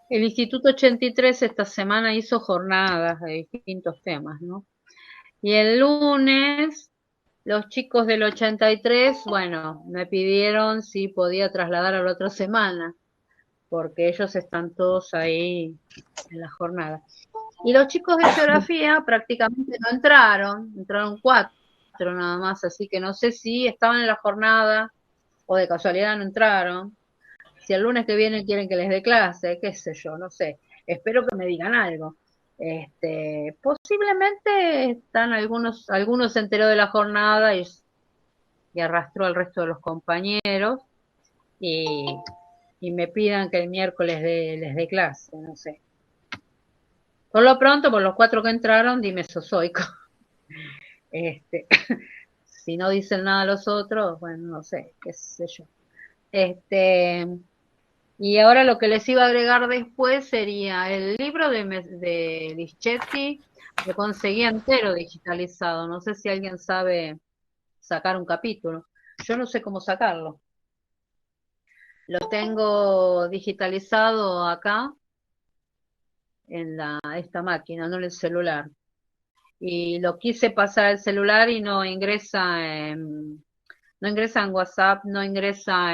el Instituto 83 esta semana hizo jornadas de distintos temas, ¿no? Y el lunes, los chicos del 83, bueno, me pidieron si podía trasladar a la otra semana, porque ellos están todos ahí en la jornada. Y los chicos de geografía prácticamente no entraron, entraron 4 nada más, así que no sé si estaban en la jornada o de casualidad no entraron. Si el lunes que viene quieren que les dé clase, qué sé yo, no sé. Espero que me digan algo. Posiblemente están algunos se enteró de la jornada y arrastró al resto de los compañeros y, y me pidan que el miércoles les dé clase, no sé. Por lo pronto, por los 4 que entraron, dime sozoico. Este, si no dicen nada los otros, bueno, no sé, qué sé yo. Este, y ahora lo que les iba a agregar después sería el libro de Lischetti, lo conseguí entero digitalizado. No sé si alguien sabe sacar un capítulo. Yo no sé cómo sacarlo. Lo tengo digitalizado acá en esta máquina, no en el celular. Y lo quise pasar al celular y no ingresa en WhatsApp, no ingresa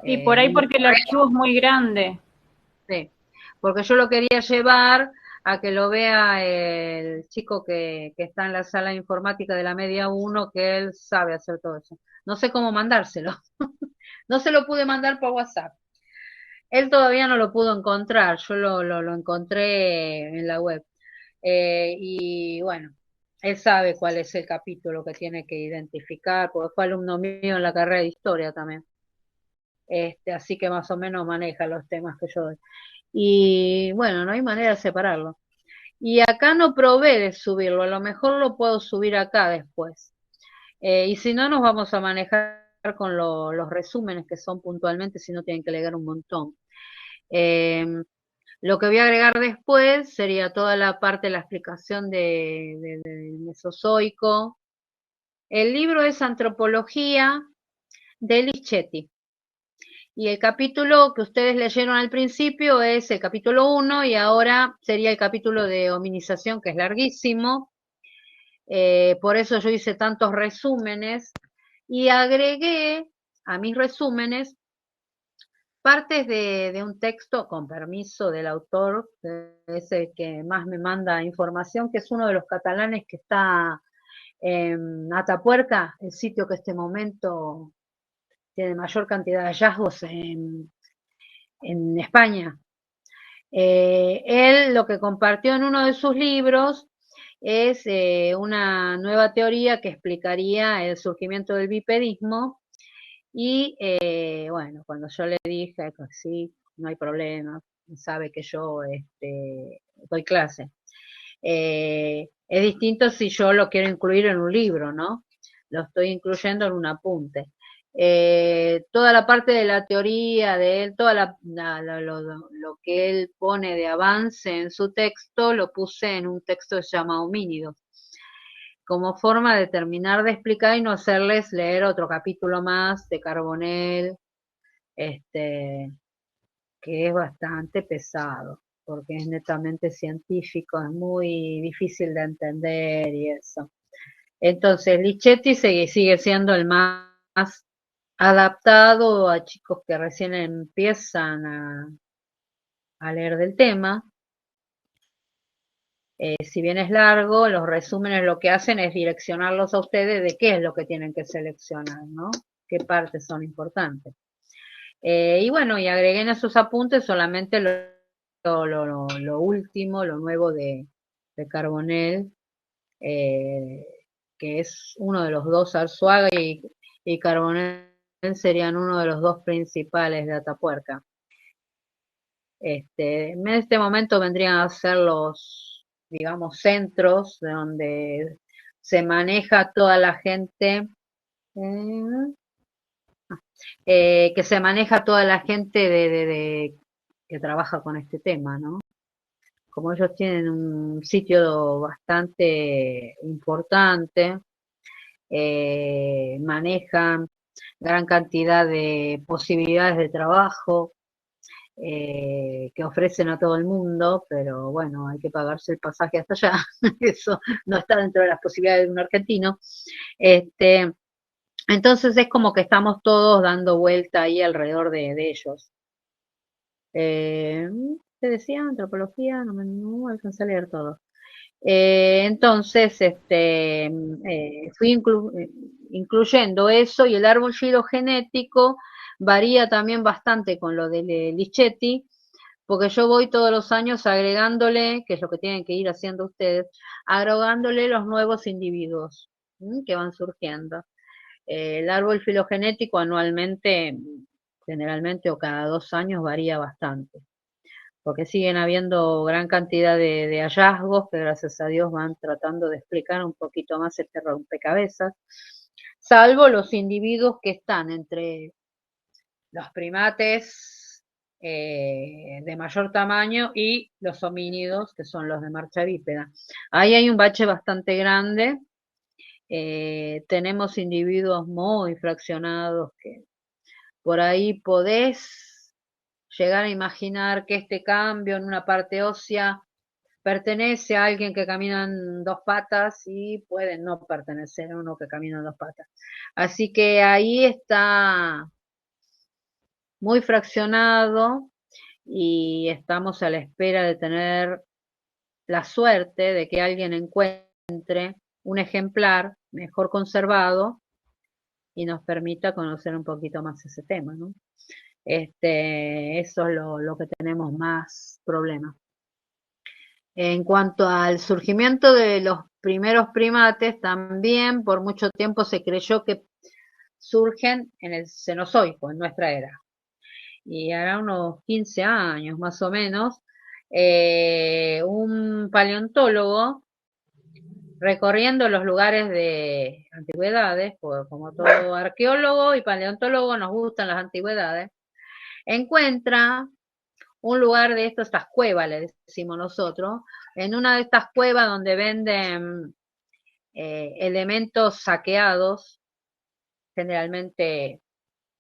Y por ahí en mi porque el correo. archivo es muy grande. Sí, porque yo lo quería llevar a que lo vea el chico que está en la sala de informática de la media uno, que él sabe hacer todo eso. No sé cómo mandárselo. No se lo pude mandar por WhatsApp. Él todavía no lo pudo encontrar, yo lo encontré en la web. Y bueno, él sabe cuál es el capítulo que tiene que identificar, porque fue alumno mío en la carrera de historia también. Así que más o menos maneja los temas que yo doy. Y bueno, no hay manera de separarlo. Y acá no probé de subirlo, a lo mejor lo puedo subir acá después. Y si no, nos vamos a manejar con los resúmenes que son puntualmente, si no tienen que leer un montón. Eh, lo que voy a agregar después sería toda la parte de la explicación del Mesozoico. El libro es Antropología de Lichetti. Y el capítulo que ustedes leyeron al principio es el capítulo 1 y ahora sería el capítulo de hominización, que es larguísimo. Por eso yo hice tantos resúmenes y agregué a mis resúmenes partes de un texto con permiso del autor, que es el que más me manda información, que es uno de los catalanes que está en Atapuerca, el sitio que este momento tiene mayor cantidad de hallazgos en España. Él lo que compartió en uno de sus libros es una nueva teoría que explicaría el surgimiento del bipedismo y bueno, cuando yo le dije que sí, no hay problema, sabe que yo doy clase. Es distinto si yo lo quiero incluir en un libro, ¿no? Lo estoy incluyendo en un apunte. Toda la parte de la teoría de él, toda lo que él pone de avance en su texto, lo puse en un texto que se llama Homínidos, como forma de terminar de explicar y no hacerles leer otro capítulo más de Carbonell, este, que es bastante pesado, porque es netamente científico, es muy difícil de entender y eso. Entonces, Lichetti sigue siendo el más adaptado a chicos que recién empiezan a leer del tema. Si bien es largo, los resúmenes lo que hacen es direccionarlos a ustedes de qué es lo que tienen que seleccionar, ¿no? Qué partes son importantes. Y bueno, y agregué en esos apuntes solamente lo último, lo nuevo de Carbonell, eh, que es uno de los dos, Arzuaga y Carbonell serían uno de los dos principales de Atapuerca. En este momento vendrían a ser los, digamos, centros de donde se maneja toda la gente, eh, que se maneja toda la gente que trabaja con este tema, ¿no? Como ellos tienen un sitio bastante importante, manejan gran cantidad de posibilidades de trabajo, que ofrecen a todo el mundo, pero bueno, hay que pagarse el pasaje hasta allá, eso no está dentro de las posibilidades de un argentino. Este, entonces es como que estamos todos dando vuelta ahí alrededor de ellos. Eh, ¿Te decía? Antropología, no alcancé a leer todo. Entonces, fui incluyendo eso y el árbol filogenético varía también bastante con lo de Lichetti, porque yo voy todos los años agregándole, que es lo que tienen que ir haciendo ustedes, agregándole los nuevos individuos que van surgiendo. El árbol filogenético anualmente, generalmente o cada 2 años varía bastante porque siguen habiendo gran cantidad de hallazgos que gracias a Dios van tratando de explicar un poquito más este rompecabezas, salvo los individuos que están entre los primates de mayor tamaño y los homínidos, que son los de marcha bípeda. Ahí hay un bache bastante grande. Tenemos individuos muy fraccionados que por ahí podés llegar a imaginar que este cambio en una parte ósea pertenece a alguien que camina en dos patas y puede no pertenecer a uno que camina en dos patas. Así que ahí está muy fraccionado y estamos a la espera de tener la suerte de que alguien encuentre un ejemplar mejor conservado y nos permita conocer un poquito más ese tema, ¿no? Eso es lo que tenemos más problemas. En cuanto al surgimiento de los primeros primates, también por mucho tiempo se creyó que surgen en el Cenozoico, en nuestra era. Y hará unos 15 años más o menos, un paleontólogo recorriendo los lugares de antigüedades, pues como todo arqueólogo y paleontólogo nos gustan las antigüedades, encuentra un lugar de esto, estas cuevas, le decimos nosotros, en una de estas cuevas donde venden elementos saqueados, generalmente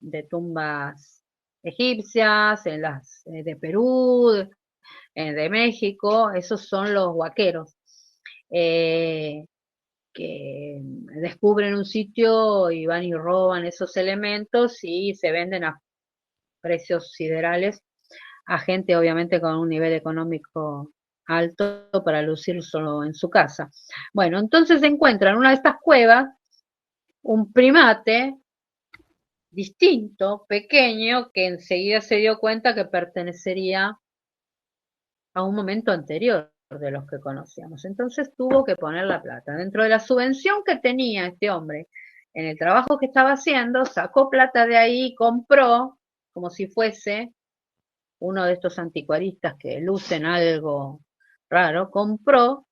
de tumbas egipcias, en las de Perú, de México, esos son los huaqueros, eh, que descubren un sitio y van y roban esos elementos y se venden a precios siderales a gente obviamente con un nivel económico alto para lucir solo en su casa. Bueno, entonces se encuentra en una de estas cuevas un primate distinto, pequeño, que enseguida se dio cuenta que pertenecería a un momento anterior de los que conocíamos. Entonces tuvo que poner la plata. Dentro de la subvención que tenía este hombre en el trabajo que estaba haciendo, sacó plata de ahí y compró, como si fuese uno de estos anticuaristas que lucen algo raro, compró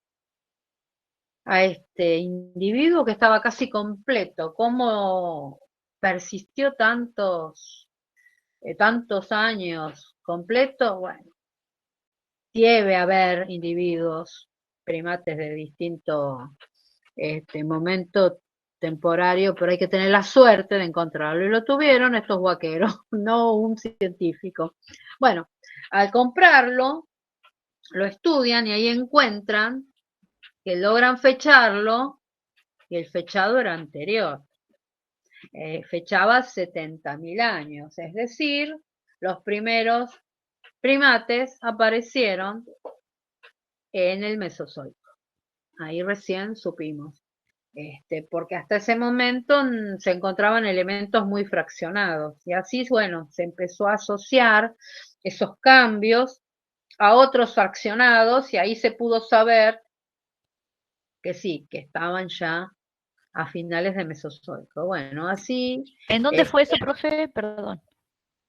a este individuo que estaba casi completo. ¿Cómo persistió tantos años completo? Bueno, debe haber individuos, primates de distinto momento temporario, pero hay que tener la suerte de encontrarlo. Y lo tuvieron estos vaqueros, no un científico. Bueno, al comprarlo, lo estudian y ahí encuentran que logran fecharlo y el fechado era anterior. Fechaba 70.000 años, es decir, los primeros primates aparecieron en el Mesozoico. Ahí recién supimos. Porque hasta ese momento se encontraban elementos muy fraccionados y así, bueno, se empezó a asociar esos cambios a otros fraccionados y ahí se pudo saber que sí, que estaban ya a finales de Mesozoico. Bueno, así ¿En dónde eh, fue eso, profe? Perdón.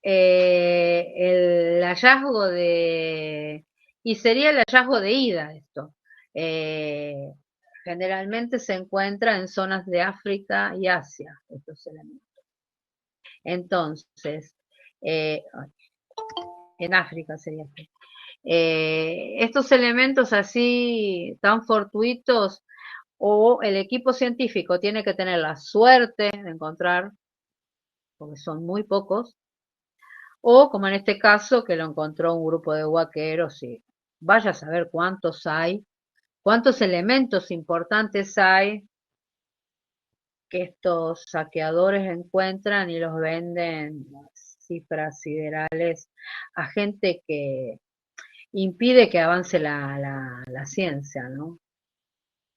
el hallazgo y sería el hallazgo de ida esto. Eh, Generalmente se encuentra en zonas de África y Asia, estos elementos. Entonces, eh, en África sería así. Estos elementos así tan fortuitos o el equipo científico tiene que tener la suerte de encontrar, porque son muy pocos, o como en este caso que lo encontró un grupo de huaqueros y vaya a saber cuántos hay, cuántos elementos importantes hay que estos saqueadores encuentran y los venden cifras siderales a gente que impide que avance la ciencia, ¿no?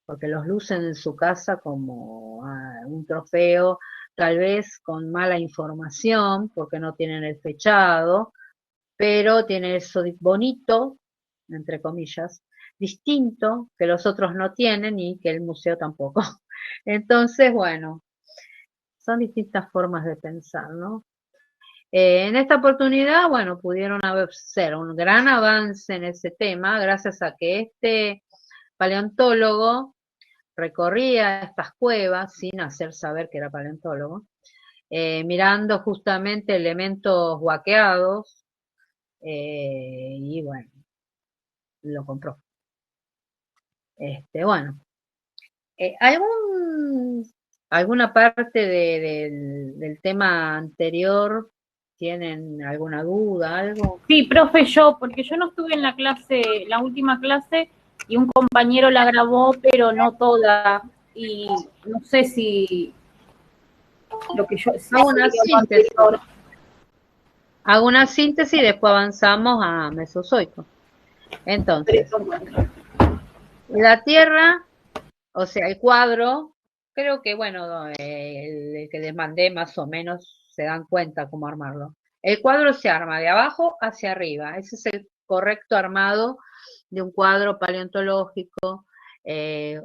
Porque los lucen en su casa como un trofeo, tal vez con mala información, porque no tienen el fechado, pero tiene eso bonito, entre comillas, distinto, que los otros no tienen y que el museo tampoco. Entonces, bueno, son distintas formas de pensar, ¿no? En esta oportunidad, bueno, pudieron hacer un gran avance en ese tema gracias a que este paleontólogo recorría estas cuevas sin hacer saber que era paleontólogo, mirando justamente elementos huaqueados y bueno, lo compró. Bueno, ¿alguna parte del tema anterior tienen alguna duda, algo? Sí, profe, porque yo no estuve en la clase, la última clase, y un compañero la grabó, pero no toda, y no sé si lo que yo sé Hago una lo síntesis. anterior. Hago una síntesis y después avanzamos a Mesozoico. Entonces, la Tierra, o sea, el cuadro, creo que, bueno, el que les mandé más o menos se dan cuenta cómo armarlo. El cuadro se arma de abajo hacia arriba. Ese es el correcto armado de un cuadro paleontológico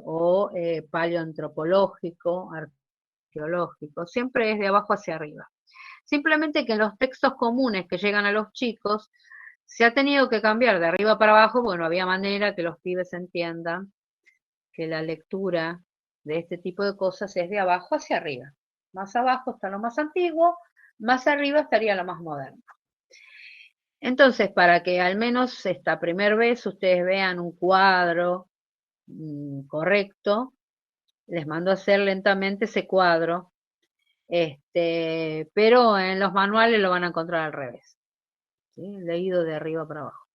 o paleoantropológico, arqueológico. Siempre es de abajo hacia arriba. Simplemente que en los textos comunes que llegan a los chicos se ha tenido que cambiar de arriba para abajo porque no había manera que los pibes entiendan que la lectura de este tipo de cosas es de abajo hacia arriba. Más abajo está lo más antiguo, más arriba estaría lo más moderno. Entonces, para que al menos esta primera vez ustedes vean un cuadro correcto, les mando a hacer lentamente ese cuadro, pero en los manuales lo van a encontrar al revés, ¿sí? Leído de arriba para abajo.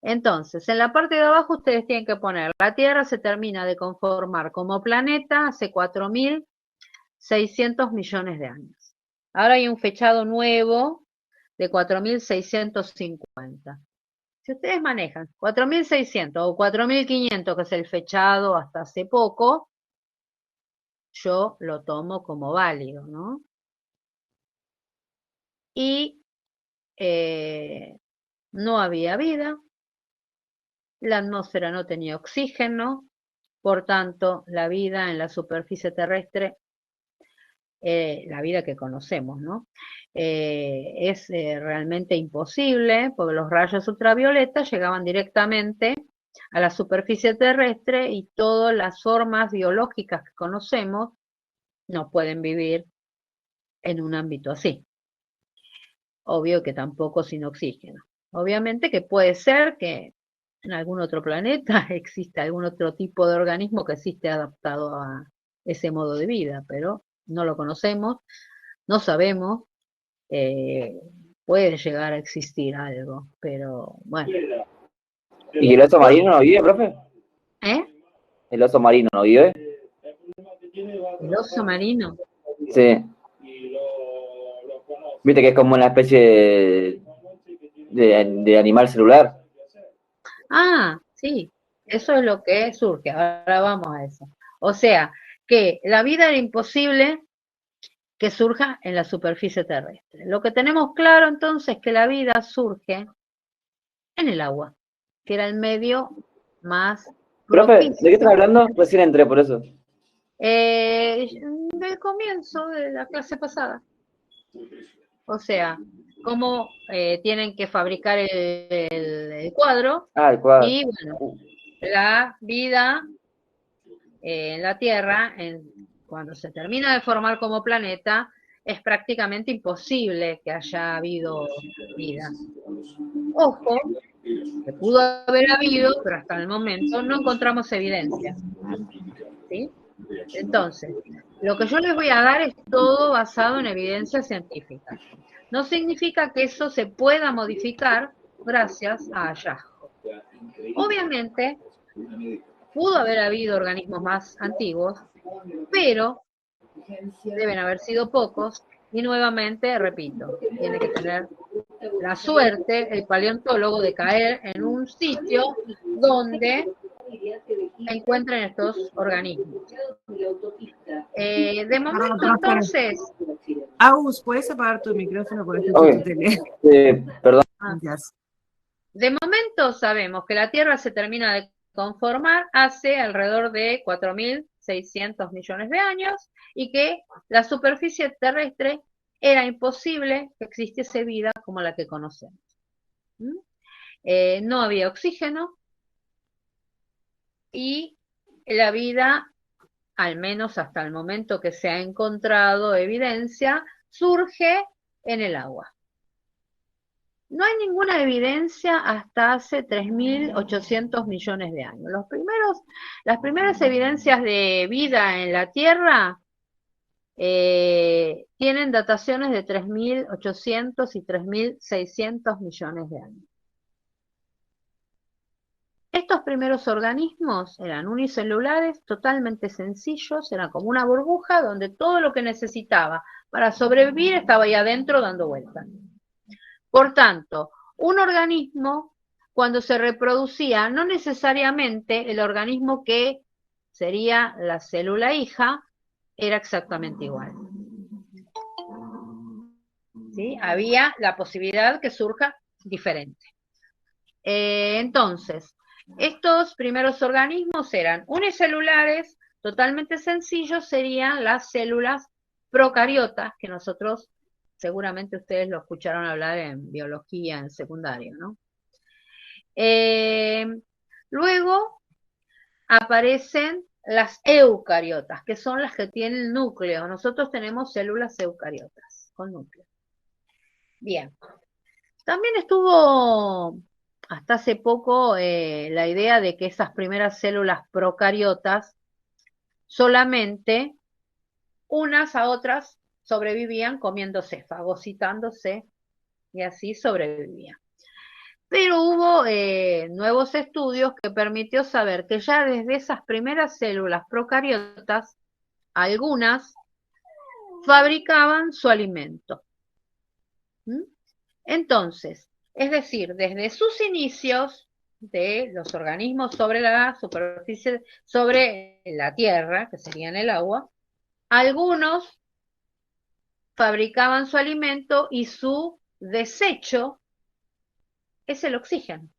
Entonces, en la parte de abajo ustedes tienen que poner, la Tierra se termina de conformar como planeta hace 4.600 millones de años. Ahora hay un fechado nuevo de 4.650. Si ustedes manejan 4.600 o 4.500, que es el fechado hasta hace poco, yo lo tomo como válido, ¿no? Y no había vida, la atmósfera no tenía oxígeno, por tanto, la vida en la superficie terrestre, la vida que conocemos, ¿no? Es realmente imposible porque los rayos ultravioletas llegaban directamente a la superficie terrestre y todas las formas biológicas que conocemos no pueden vivir en un ámbito así. Obvio que tampoco sin oxígeno. Obviamente que puede ser que en algún otro planeta exista algún otro tipo de organismo que existe adaptado a ese modo de vida, pero no lo conocemos, no sabemos, puede llegar a existir algo, pero bueno. ¿Y el oso marino no vive, profe? ¿Eh? ¿El oso marino no vive? ¿El oso marino? Sí. Viste que es como una especie de animal celular. Ah, sí, eso es lo que surge, ahora vamos a eso. O sea, que la vida era imposible que surja en la superficie terrestre. Lo que tenemos claro entonces es que la vida surge en el agua, que era el medio más Profe, ¿de qué estás propicio. hablando? Recién entré por eso. Del comienzo de la clase pasada. O sea, cómo tienen que fabricar el cuadro Ah, el cuadro. y bueno, la vida en la Tierra, cuando se termina de formar como planeta, es prácticamente imposible que haya habido vida. Ojo, que pudo haber habido, pero hasta el momento no encontramos evidencia. ¿Sí? Entonces, lo que yo les voy a dar es todo basado en evidencia científica. no significa que eso se pueda modificar gracias a hallazgos. Obviamente, pudo haber habido organismos más antiguos, pero deben haber sido pocos, y nuevamente, repito, tiene que tener la suerte el paleontólogo de caer en un sitio donde encuentren estos organismos. De momento, entonces... Agus, ¿puedes apagar tu micrófono por escucho Ok. tu tele? Perdón. Gracias. De momento sabemos que la Tierra se termina de conformar hace alrededor de 4.600 millones de años y que la superficie terrestre era imposible que existiese vida como la que conocemos. No había oxígeno y la vida, al menos hasta el momento que se ha encontrado evidencia, surge en el agua. No hay ninguna evidencia hasta hace 3.800 millones de años. Las primeras evidencias de vida en la Tierra tienen dataciones de 3.800 y 3.600 millones de años. Estos primeros organismos eran unicelulares, totalmente sencillos, eran como una burbuja donde todo lo que necesitaba para sobrevivir estaba ahí adentro dando vueltas. Por tanto, un organismo, cuando se reproducía, no necesariamente el organismo que sería la célula hija era exactamente igual. ¿Sí? Había la posibilidad que surja diferente. Entonces, estos primeros organismos eran unicelulares, totalmente sencillos, serían las células procariotas, que nosotros, seguramente ustedes lo escucharon hablar en biología, en secundario, ¿no? Luego aparecen las eucariotas, que son las que tienen núcleo. Nosotros tenemos células eucariotas con núcleo. Bien. También estuvo hasta hace poco la idea de que esas primeras células procariotas solamente unas a otras sobrevivían comiéndose, fagocitándose, y así sobrevivían. Pero hubo nuevos estudios que permitió saber que ya desde esas primeras células procariotas, algunas fabricaban su alimento. Entonces, es decir, desde sus inicios de los organismos sobre la superficie, sobre la Tierra, que sería en el agua, algunos fabricaban su alimento y su desecho es el oxígeno.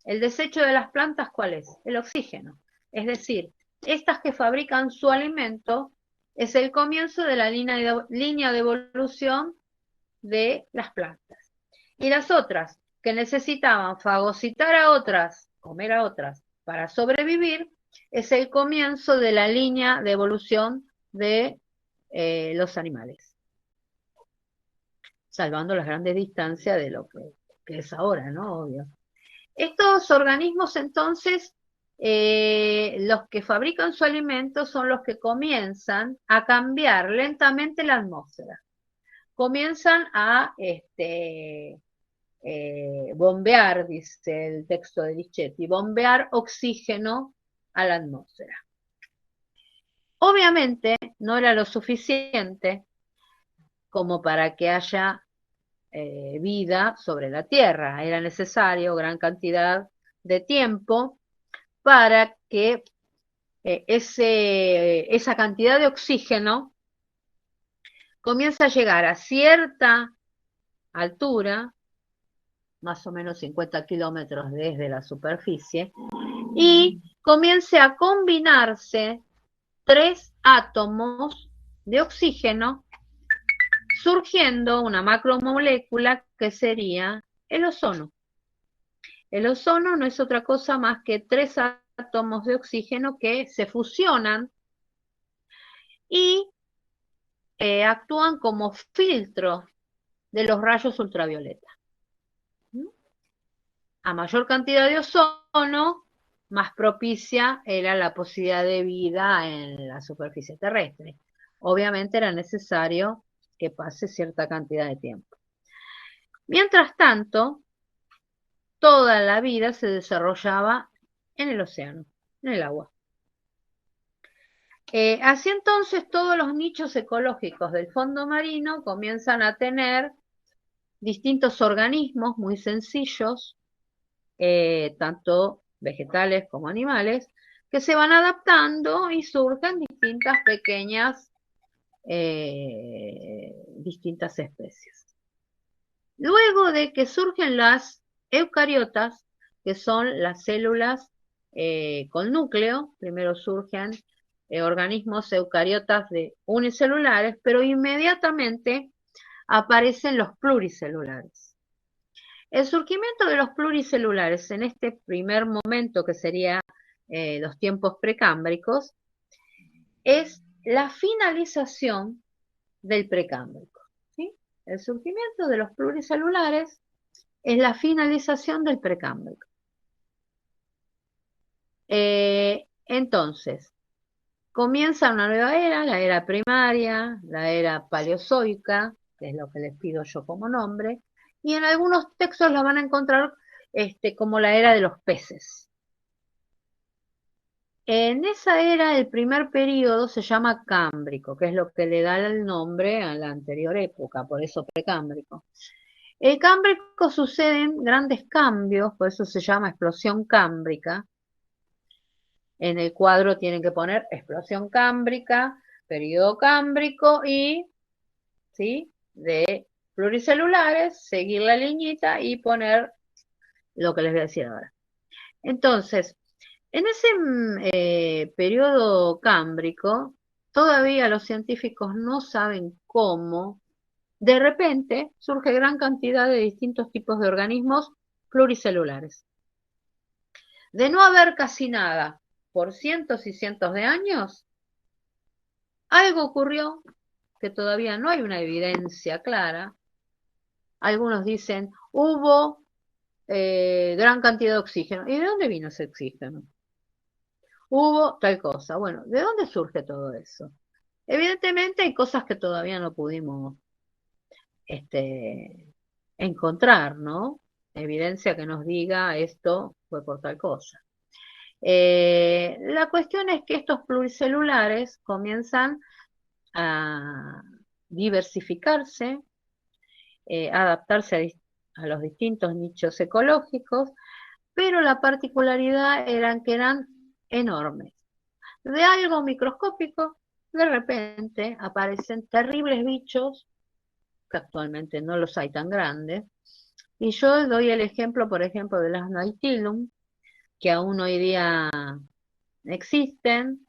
El desecho de las plantas, ¿cuál es? El oxígeno. Es decir, estas que fabrican su alimento es el comienzo de la línea de evolución de las plantas. Y las otras que necesitaban fagocitar a otras, comer a otras, para sobrevivir, es el comienzo de la línea de evolución de los animales. Salvando las grandes distancias de lo que es ahora, ¿no? Obvio. Estos organismos, entonces, los que fabrican su alimento son los que comienzan a cambiar lentamente la atmósfera. Comienzan a bombear, dice el texto de Lichetti, bombear oxígeno a la atmósfera. Obviamente no era lo suficiente como para que haya vida sobre la Tierra. Era necesario gran cantidad de tiempo para que esa cantidad de oxígeno comience a llegar a cierta altura, más o menos 50 kilómetros desde la superficie, y comience a combinarse 3 átomos de oxígeno, surgiendo una macromolécula que sería el ozono. El ozono no es otra cosa más que 3 átomos de oxígeno que se fusionan y actúan como filtro de los rayos ultravioleta. A mayor cantidad de ozono, más propicia era la posibilidad de vida en la superficie terrestre. Obviamente era necesario que pase cierta cantidad de tiempo. Mientras tanto, toda la vida se desarrollaba en el océano, en el agua. Así entonces todos los nichos ecológicos del fondo marino comienzan a tener distintos organismos muy sencillos, tanto vegetales como animales, que se van adaptando y surgen distintas pequeñas, distintas especies. Luego de que surgen las eucariotas, que son las células con núcleo, primero surgen organismos eucariotas unicelulares, pero inmediatamente aparecen los pluricelulares. El surgimiento de los pluricelulares en este primer momento, que sería los tiempos precámbricos, es la finalización del precámbrico, ¿sí? El surgimiento de los pluricelulares es la finalización del precámbrico. Entonces, comienza una nueva era, la era primaria, la era paleozoica, que es lo que les pido yo como nombre, y en algunos textos la van a encontrar como la era de los peces. En esa era, el primer periodo se llama cámbrico, que es lo que le da el nombre a la anterior época, por eso precámbrico. El cámbrico suceden grandes cambios, por eso se llama explosión cámbrica. En el cuadro tienen que poner explosión cámbrica, periodo cámbrico y, ¿sí?, de pluricelulares, seguir la liñita y poner lo que les voy a decir ahora. Entonces, en ese periodo cámbrico, todavía los científicos no saben cómo, de repente, surge gran cantidad de distintos tipos de organismos pluricelulares. De no haber casi nada por cientos y cientos de años, algo ocurrió que todavía no hay una evidencia clara. Algunos dicen, hubo gran cantidad de oxígeno. ¿Y de dónde vino ese oxígeno? Hubo tal cosa. Bueno, ¿de dónde surge todo eso? Evidentemente hay cosas que todavía no pudimos encontrar, ¿no? Evidencia que nos diga esto fue por tal cosa. La cuestión es que estos pluricelulares comienzan a diversificarse, adaptarse a los distintos nichos ecológicos, pero la particularidad era que eran enormes. De algo microscópico, de repente aparecen terribles bichos, que actualmente no los hay tan grandes, y yo doy el ejemplo, por ejemplo, de las Nautilium, que aún hoy día existen,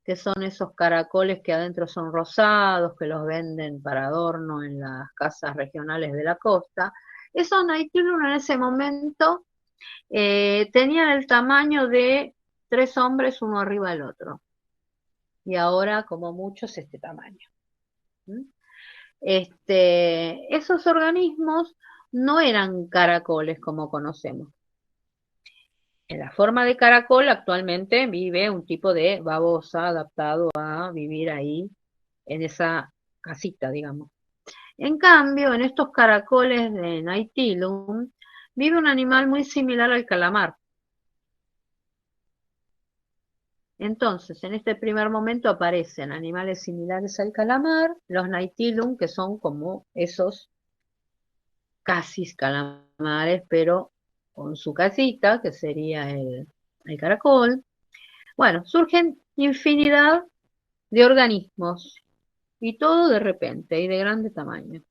que son esos caracoles que adentro son rosados, que los venden para adorno en las casas regionales de la costa. Esos Nautilium en ese momento tenían el tamaño de 3 hombres uno arriba del otro. Y ahora, como mucho, es este tamaño. Esos organismos no eran caracoles como conocemos. En la forma de caracol actualmente vive un tipo de babosa adaptado a vivir ahí, en esa casita, digamos. En cambio, en estos caracoles de Nautilium vive un animal muy similar al calamar. Entonces, en este primer momento aparecen animales similares al calamar, los Nautilium, que son como esos casi calamares, pero con su casita, que sería el caracol. Bueno, surgen infinidad de organismos, y todo de repente, y de grande tamaño.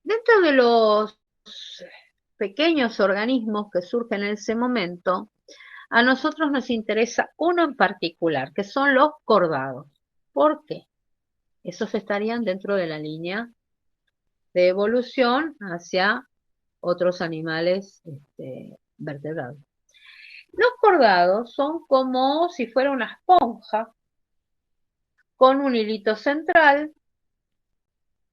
Dentro de los pequeños organismos que surgen en ese momento, a nosotros nos interesa uno en particular, que son los cordados. ¿Por qué? Esos estarían dentro de la línea de evolución hacia otros animales vertebrados. Los cordados son como si fuera una esponja con un hilito central,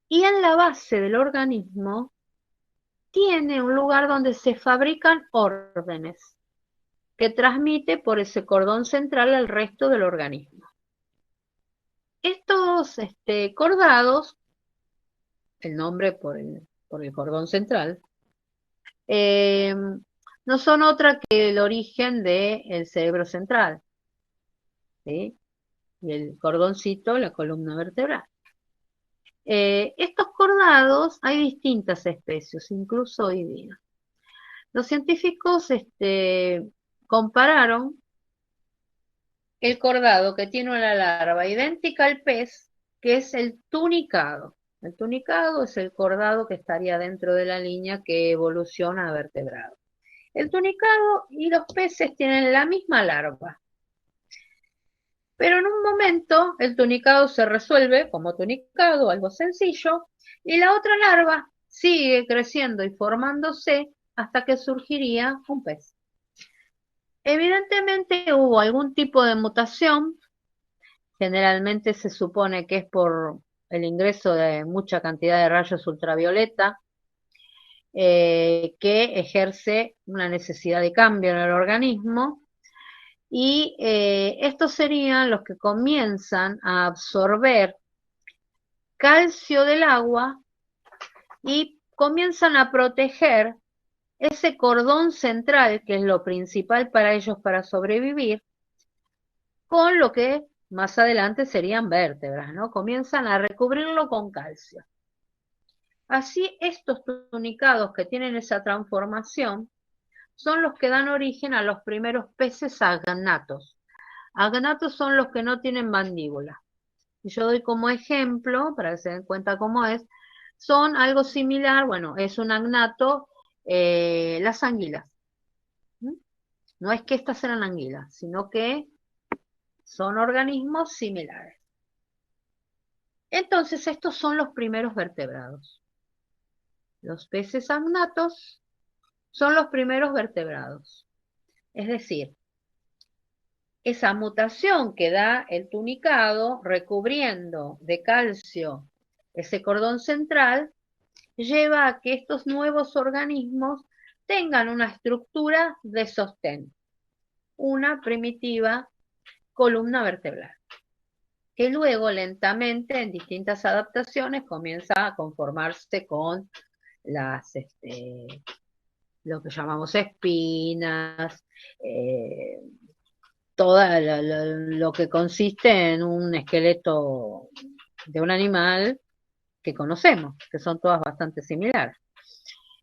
y en la base del organismo tiene un lugar donde se fabrican órdenes que transmite por ese cordón central al resto del organismo. Estos cordados el nombre por el cordón central, no son otra que el origen del cerebro central, ¿sí? Y el cordoncito, la columna vertebral. Estos cordados hay distintas especies, incluso hoy día. Los científicos compararon el cordado que tiene una larva idéntica al pez, que es el tunicado. El tunicado es el cordado que estaría dentro de la línea que evoluciona a vertebrado. El tunicado y los peces tienen la misma larva, pero en un momento el tunicado se resuelve como tunicado, algo sencillo, y la otra larva sigue creciendo y formándose hasta que surgiría un pez. Evidentemente hubo algún tipo de mutación, generalmente se supone que es por el ingreso de mucha cantidad de rayos ultravioleta, que ejerce una necesidad de cambio en el organismo, y estos serían los que comienzan a absorber calcio del agua y comienzan a proteger ese cordón central, que es lo principal para ellos para sobrevivir, con lo que más adelante serían vértebras, ¿no? Comienzan a recubrirlo con calcio. Así, estos tunicados que tienen esa transformación son los que dan origen a los primeros peces agnatos. Agnatos son los que no tienen mandíbula. Y yo doy como ejemplo, para que se den cuenta cómo es, son algo similar, bueno, es un agnato, las anguilas. ¿Mm? No es que estas sean anguilas, sino que son organismos similares. Entonces, estos son los primeros vertebrados. Los peces agnatos son los primeros vertebrados. Es decir, esa mutación que da el tunicado recubriendo de calcio ese cordón central lleva a que estos nuevos organismos tengan una estructura de sostén, una primitiva columna vertebral, que luego lentamente en distintas adaptaciones comienza a conformarse con las, lo que llamamos espinas, todo lo que consiste en un esqueleto de un animal que conocemos, que son todas bastante similares.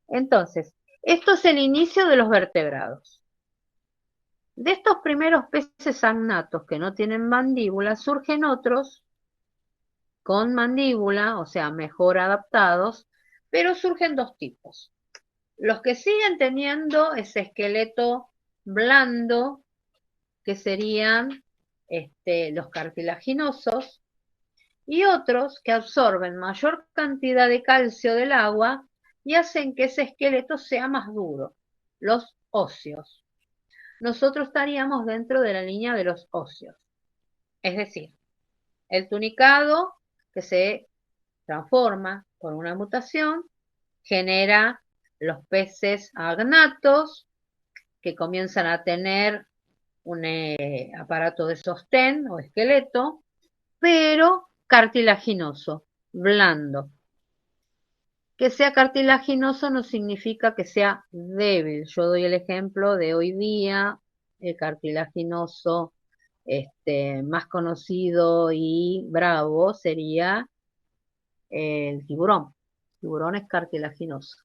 Entonces, esto es el inicio de los vertebrados. De estos primeros peces agnatos que no tienen mandíbula, surgen otros con mandíbula, o sea, mejor adaptados, pero surgen dos tipos. Los que siguen teniendo ese esqueleto blando, que serían los cartilaginosos, y otros que absorben mayor cantidad de calcio del agua y hacen que ese esqueleto sea más duro, los óseos. Nosotros estaríamos dentro de la línea de los óseos. Es decir, el tunicado que se transforma por una mutación genera los peces agnatos que comienzan a tener un aparato de sostén o esqueleto, pero cartilaginoso, blando. Que sea cartilaginoso no significa que sea débil. Yo doy el ejemplo de hoy día, el cartilaginoso más conocido y bravo sería el tiburón. El tiburón es cartilaginoso.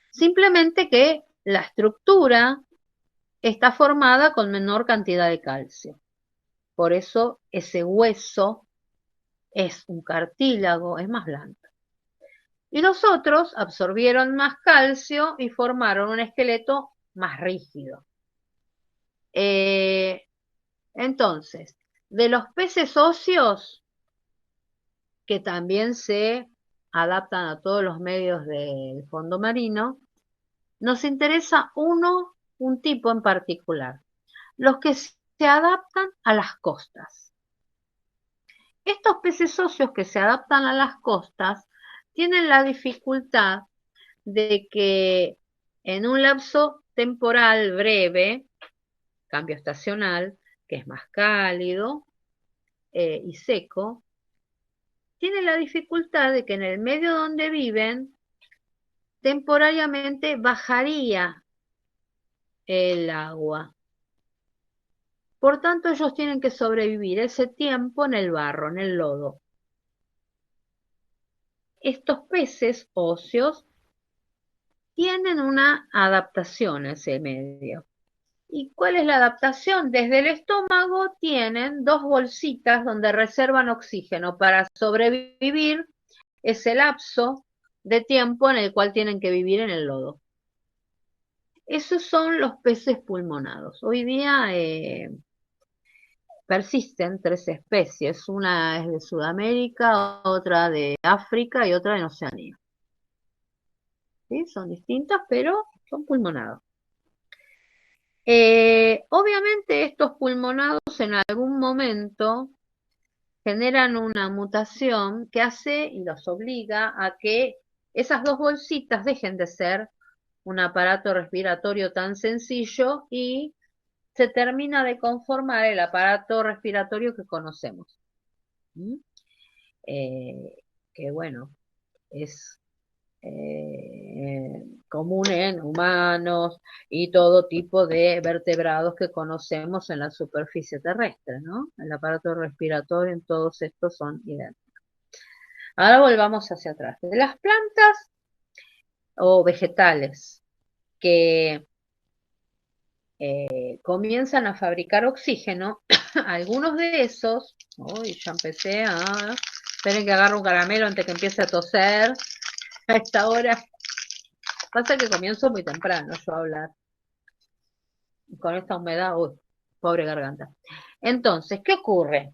Simplemente que la estructura está formada con menor cantidad de calcio. Por eso ese hueso es un cartílago, es más blando. Y los otros absorbieron más calcio y formaron un esqueleto más rígido. Entonces, de los peces óseos, que también se adaptan a todos los medios del fondo marino, nos interesa un tipo en particular, los que se adaptan a las costas. Estos peces óseos que se adaptan a las costas tienen la dificultad de que en un lapso temporal breve, cambio estacional, que es más cálido y seco, tiene la dificultad de que en el medio donde viven, temporariamente bajaría el agua. Por tanto, ellos tienen que sobrevivir ese tiempo en el barro, en el lodo. Estos peces óseos tienen una adaptación a ese medio. ¿Y cuál es la adaptación? Desde el estómago tienen dos bolsitas donde reservan oxígeno para sobrevivir ese lapso de tiempo en el cual tienen que vivir en el lodo. Esos son los peces pulmonados. Hoy día persisten 3 especies. Una es de Sudamérica, otra de África y otra en Oceanía. ¿Sí? Son distintas, pero son pulmonados. Obviamente estos pulmonados en algún momento generan una mutación que hace y los obliga a que esas dos bolsitas dejen de ser un aparato respiratorio tan sencillo y se termina de conformar el aparato respiratorio que conocemos. ¿Mm? Que bueno, es común en humanos y todo tipo de vertebrados que conocemos en la superficie terrestre, ¿no? El aparato respiratorio en todos estos son idénticos. Ahora volvamos hacia atrás. De las plantas o vegetales que comienzan a fabricar oxígeno, algunos de esos, uy, ya empecé a, esperen que agarre un caramelo antes que empiece a toser, a esta hora, pasa que comienzo muy temprano yo a hablar, con esta humedad, uy, pobre garganta. Entonces, ¿qué ocurre?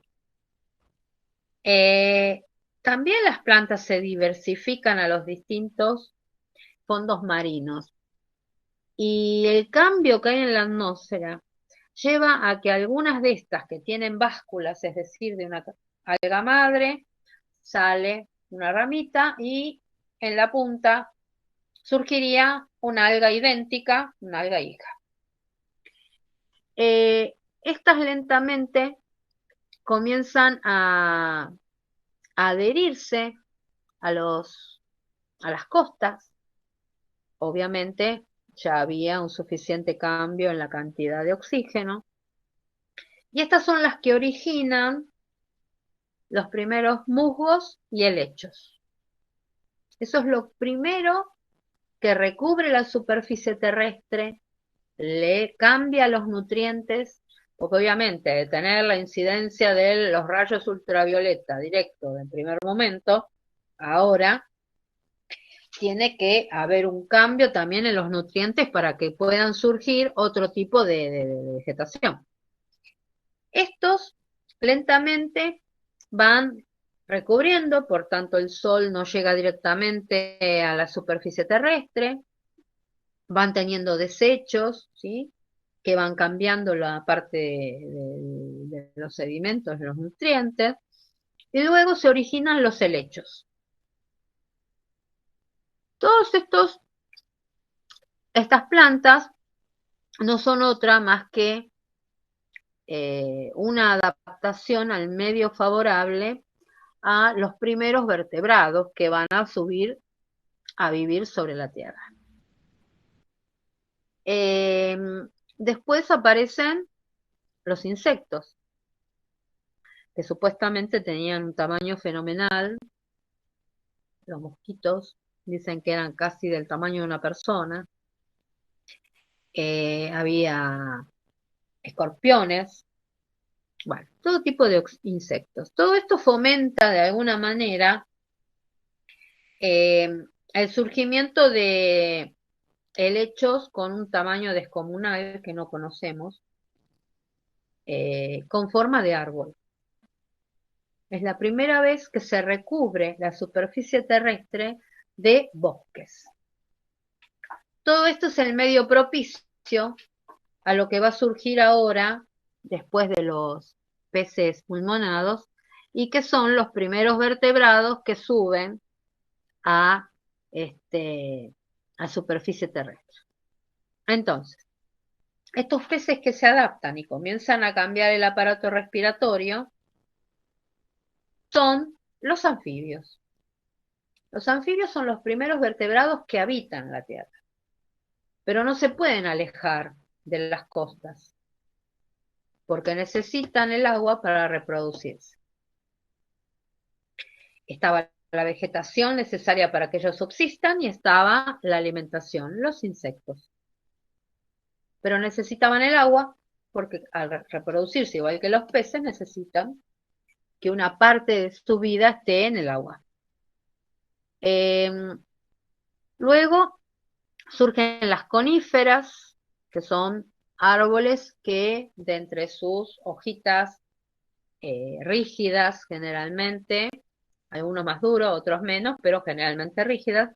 También las plantas se diversifican a los distintos fondos marinos. Y el cambio que hay en la atmósfera lleva a que algunas de estas que tienen básculas, es decir, de una alga madre, sale una ramita y en la punta surgiría una alga idéntica, una alga hija. Estas lentamente comienzan a adherirse a las costas. Obviamente ya había un suficiente cambio en la cantidad de oxígeno. Y estas son las que originan los primeros musgos y helechos. Eso es lo primero que recubre la superficie terrestre, le cambia los nutrientes, porque obviamente de tener la incidencia de los rayos ultravioleta directo en primer momento, ahora tiene que haber un cambio también en los nutrientes para que puedan surgir otro tipo de vegetación. Estos lentamente van recubriendo, por tanto el sol no llega directamente a la superficie terrestre, van teniendo desechos, ¿sí? Que van cambiando la parte de los sedimentos, de los nutrientes, y luego se originan los helechos. Todos estas plantas no son otra más que una adaptación al medio favorable a los primeros vertebrados que van a subir a vivir sobre la Tierra. Después aparecen los insectos, que supuestamente tenían un tamaño fenomenal. Los mosquitos dicen que eran casi del tamaño de una persona. Había escorpiones, bueno, todo tipo de insectos. Todo esto fomenta de alguna manera el surgimiento de helechos con un tamaño descomunal que no conocemos, con forma de árbol. Es la primera vez que se recubre la superficie terrestre de bosques. Todo esto es el medio propicio a lo que va a surgir ahora, después de los peces pulmonados, y que son los primeros vertebrados que suben a superficie terrestre. Entonces, estos peces que se adaptan y comienzan a cambiar el aparato respiratorio son Los anfibios. Los anfibios son los primeros vertebrados que habitan la Tierra, pero no se pueden alejar de las costas, porque necesitan el agua para reproducirse. Estaba la vegetación necesaria para que ellos subsistan y estaba la alimentación, los insectos. Pero necesitaban el agua porque al reproducirse, igual que los peces, necesitan que una parte de su vida esté en el agua. Luego surgen las coníferas, que son árboles que de entre sus hojitas rígidas generalmente, algunos más duros, otros menos, pero generalmente rígidas,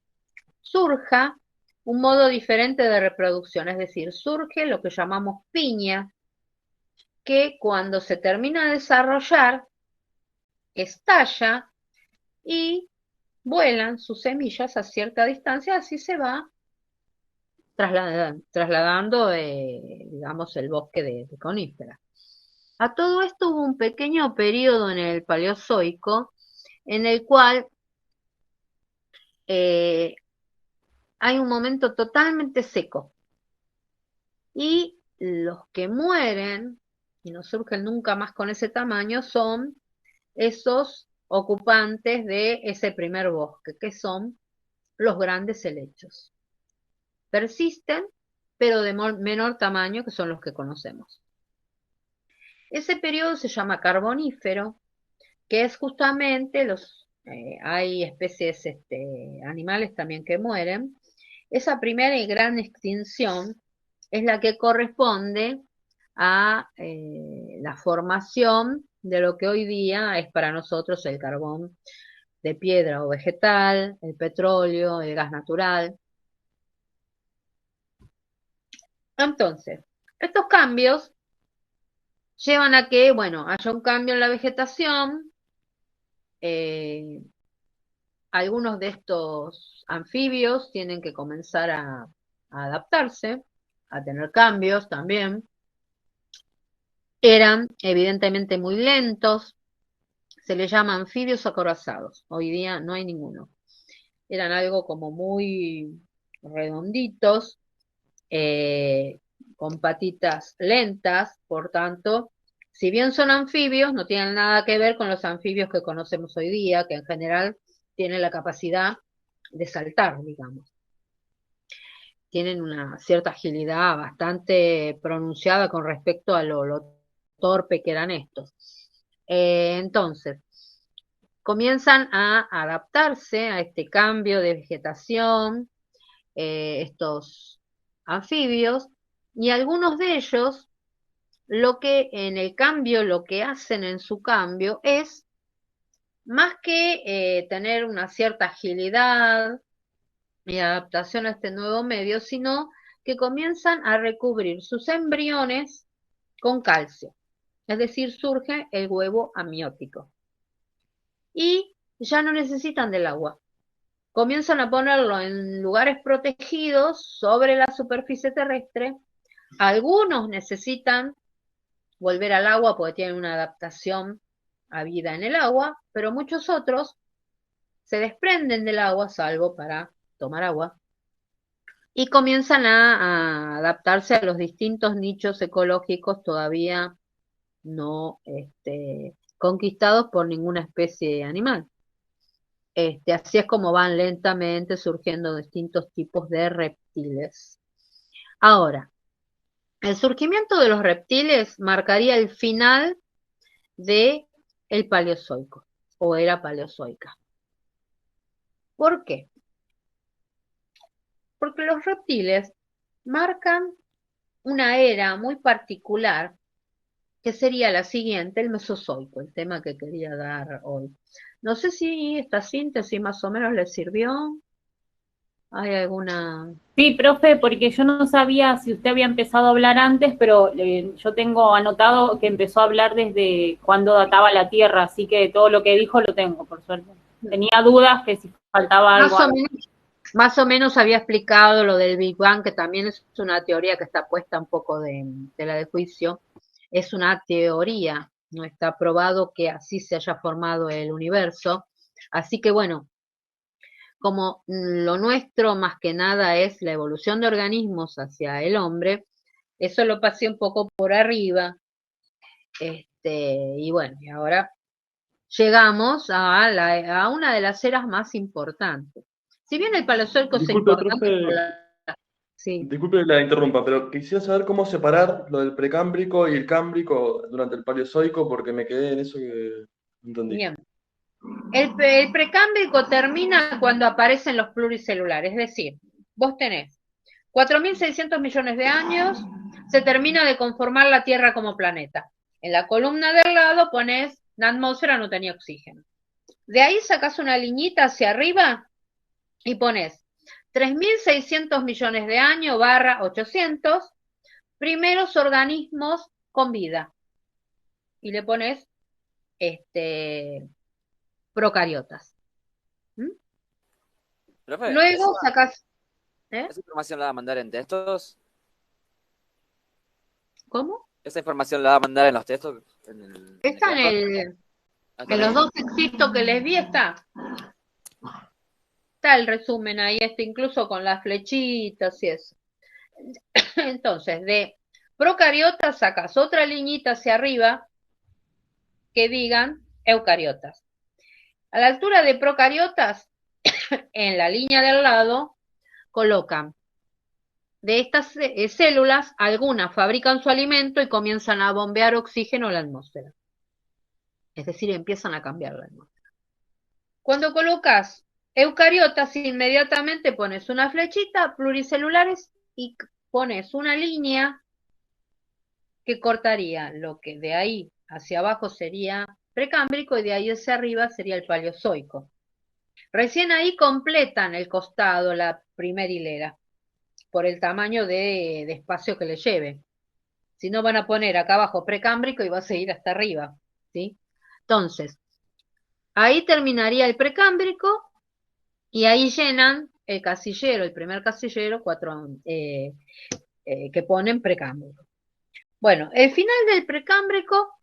surja un modo diferente de reproducción, es decir, surge lo que llamamos piña, que cuando se termina de desarrollar, estalla y vuelan sus semillas a cierta distancia, así se va trasladando, digamos, el bosque de coníferas. A todo esto hubo un pequeño periodo en el Paleozoico en el cual hay un momento totalmente seco y los que mueren y no surgen nunca más con ese tamaño son esos ocupantes de ese primer bosque, que son los grandes helechos. Persisten, pero de menor tamaño, que son los que conocemos. Ese periodo se llama carbonífero, que es justamente hay especies animales también que mueren. Esa primera y gran extinción es la que corresponde a la formación de lo que hoy día es para nosotros el carbón de piedra o vegetal, el petróleo, el gas natural. Entonces, estos cambios llevan a que, bueno, haya un cambio en la vegetación. Algunos de estos anfibios tienen que comenzar a adaptarse, a tener cambios también. Eran evidentemente muy lentos, se les llama anfibios acorazados. Hoy día no hay ninguno. Eran algo como muy redonditos, con patitas lentas, por tanto, si bien son anfibios, no tienen nada que ver con los anfibios que conocemos hoy día, que en general tienen la capacidad de saltar, digamos. Tienen una cierta agilidad bastante pronunciada con respecto a lo torpe que eran estos. Entonces, comienzan a adaptarse a este cambio de vegetación, estos anfibios, y algunos de ellos, lo que hacen en su cambio es, más que tener una cierta agilidad y adaptación a este nuevo medio, sino que comienzan a recubrir sus embriones con calcio, es decir, surge el huevo amniótico. Y ya no necesitan del agua. Comienzan a ponerlo en lugares protegidos sobre la superficie terrestre. Algunos necesitan volver al agua porque tienen una adaptación a vida en el agua, pero muchos otros se desprenden del agua, salvo para tomar agua, y comienzan a adaptarse a los distintos nichos ecológicos todavía no conquistados por ninguna especie animal. Así es como van lentamente surgiendo distintos tipos de reptiles. Ahora, el surgimiento de los reptiles marcaría el final de el Paleozoico o era paleozoica. ¿Por qué? Porque los reptiles marcan una era muy particular que sería la siguiente, el Mesozoico, el tema que quería dar hoy. No sé si esta síntesis más o menos les sirvió. ¿Hay alguna? Sí, profe, porque yo no sabía si usted había empezado a hablar antes, pero yo tengo anotado que empezó a hablar desde cuando databa la Tierra, así que todo lo que dijo lo tengo, por suerte. Tenía dudas que si faltaba algo. Más o menos había explicado lo del Big Bang, que también es una teoría que está puesta un poco de tela de juicio. Es una teoría, no está probado que así se haya formado el universo. Así que bueno, como lo nuestro más que nada es la evolución de organismos hacia el hombre, eso lo pasé un poco por arriba, y bueno, y ahora llegamos a una de las eras más importantes. Si bien el Paleozoico es Disculpe, importante por profe, sí, disculpe la interrumpa, pero quisiera saber cómo separar lo del precámbrico y el cámbrico durante el Paleozoico, porque me quedé en eso que no entendí. bien. El precámbrico termina cuando aparecen los pluricelulares, es decir, vos tenés 4.600 millones de años, se termina de conformar la Tierra como planeta. En la columna del lado pones, la atmósfera no tenía oxígeno. De ahí sacas una liñita hacia arriba y pones 3.600 millones de años barra 800, primeros organismos con vida. Y le pones procariotas. ¿Mm? Profe, Luego sacas, ¿esa información la va a mandar en textos? ¿cómo? ¿Esa información la va a mandar en los textos? ¿En el Está Word? Ah, está en los bien. dos textitos que les vi está el resumen ahí, incluso con las flechitas y eso. Entonces, de procariotas sacas otra liñita hacia arriba que digan eucariotas. A la altura de procariotas, en la línea del lado, colocan de estas células, algunas fabrican su alimento y comienzan a bombear oxígeno a la atmósfera. Es decir, empiezan a cambiar la atmósfera. Cuando colocas eucariotas, inmediatamente pones una flechita, pluricelulares, y pones una línea que cortaría lo que de ahí hacia abajo sería precámbrico y de ahí hacia arriba sería el paleozoico. Recién ahí completan el costado, la primera hilera, por el tamaño de espacio que le lleve. Si no, van a poner acá abajo precámbrico y va a seguir hasta arriba, ¿sí? Entonces, ahí terminaría el precámbrico y ahí llenan el casillero, el primer casillero, que ponen precámbrico. Bueno, el final del precámbrico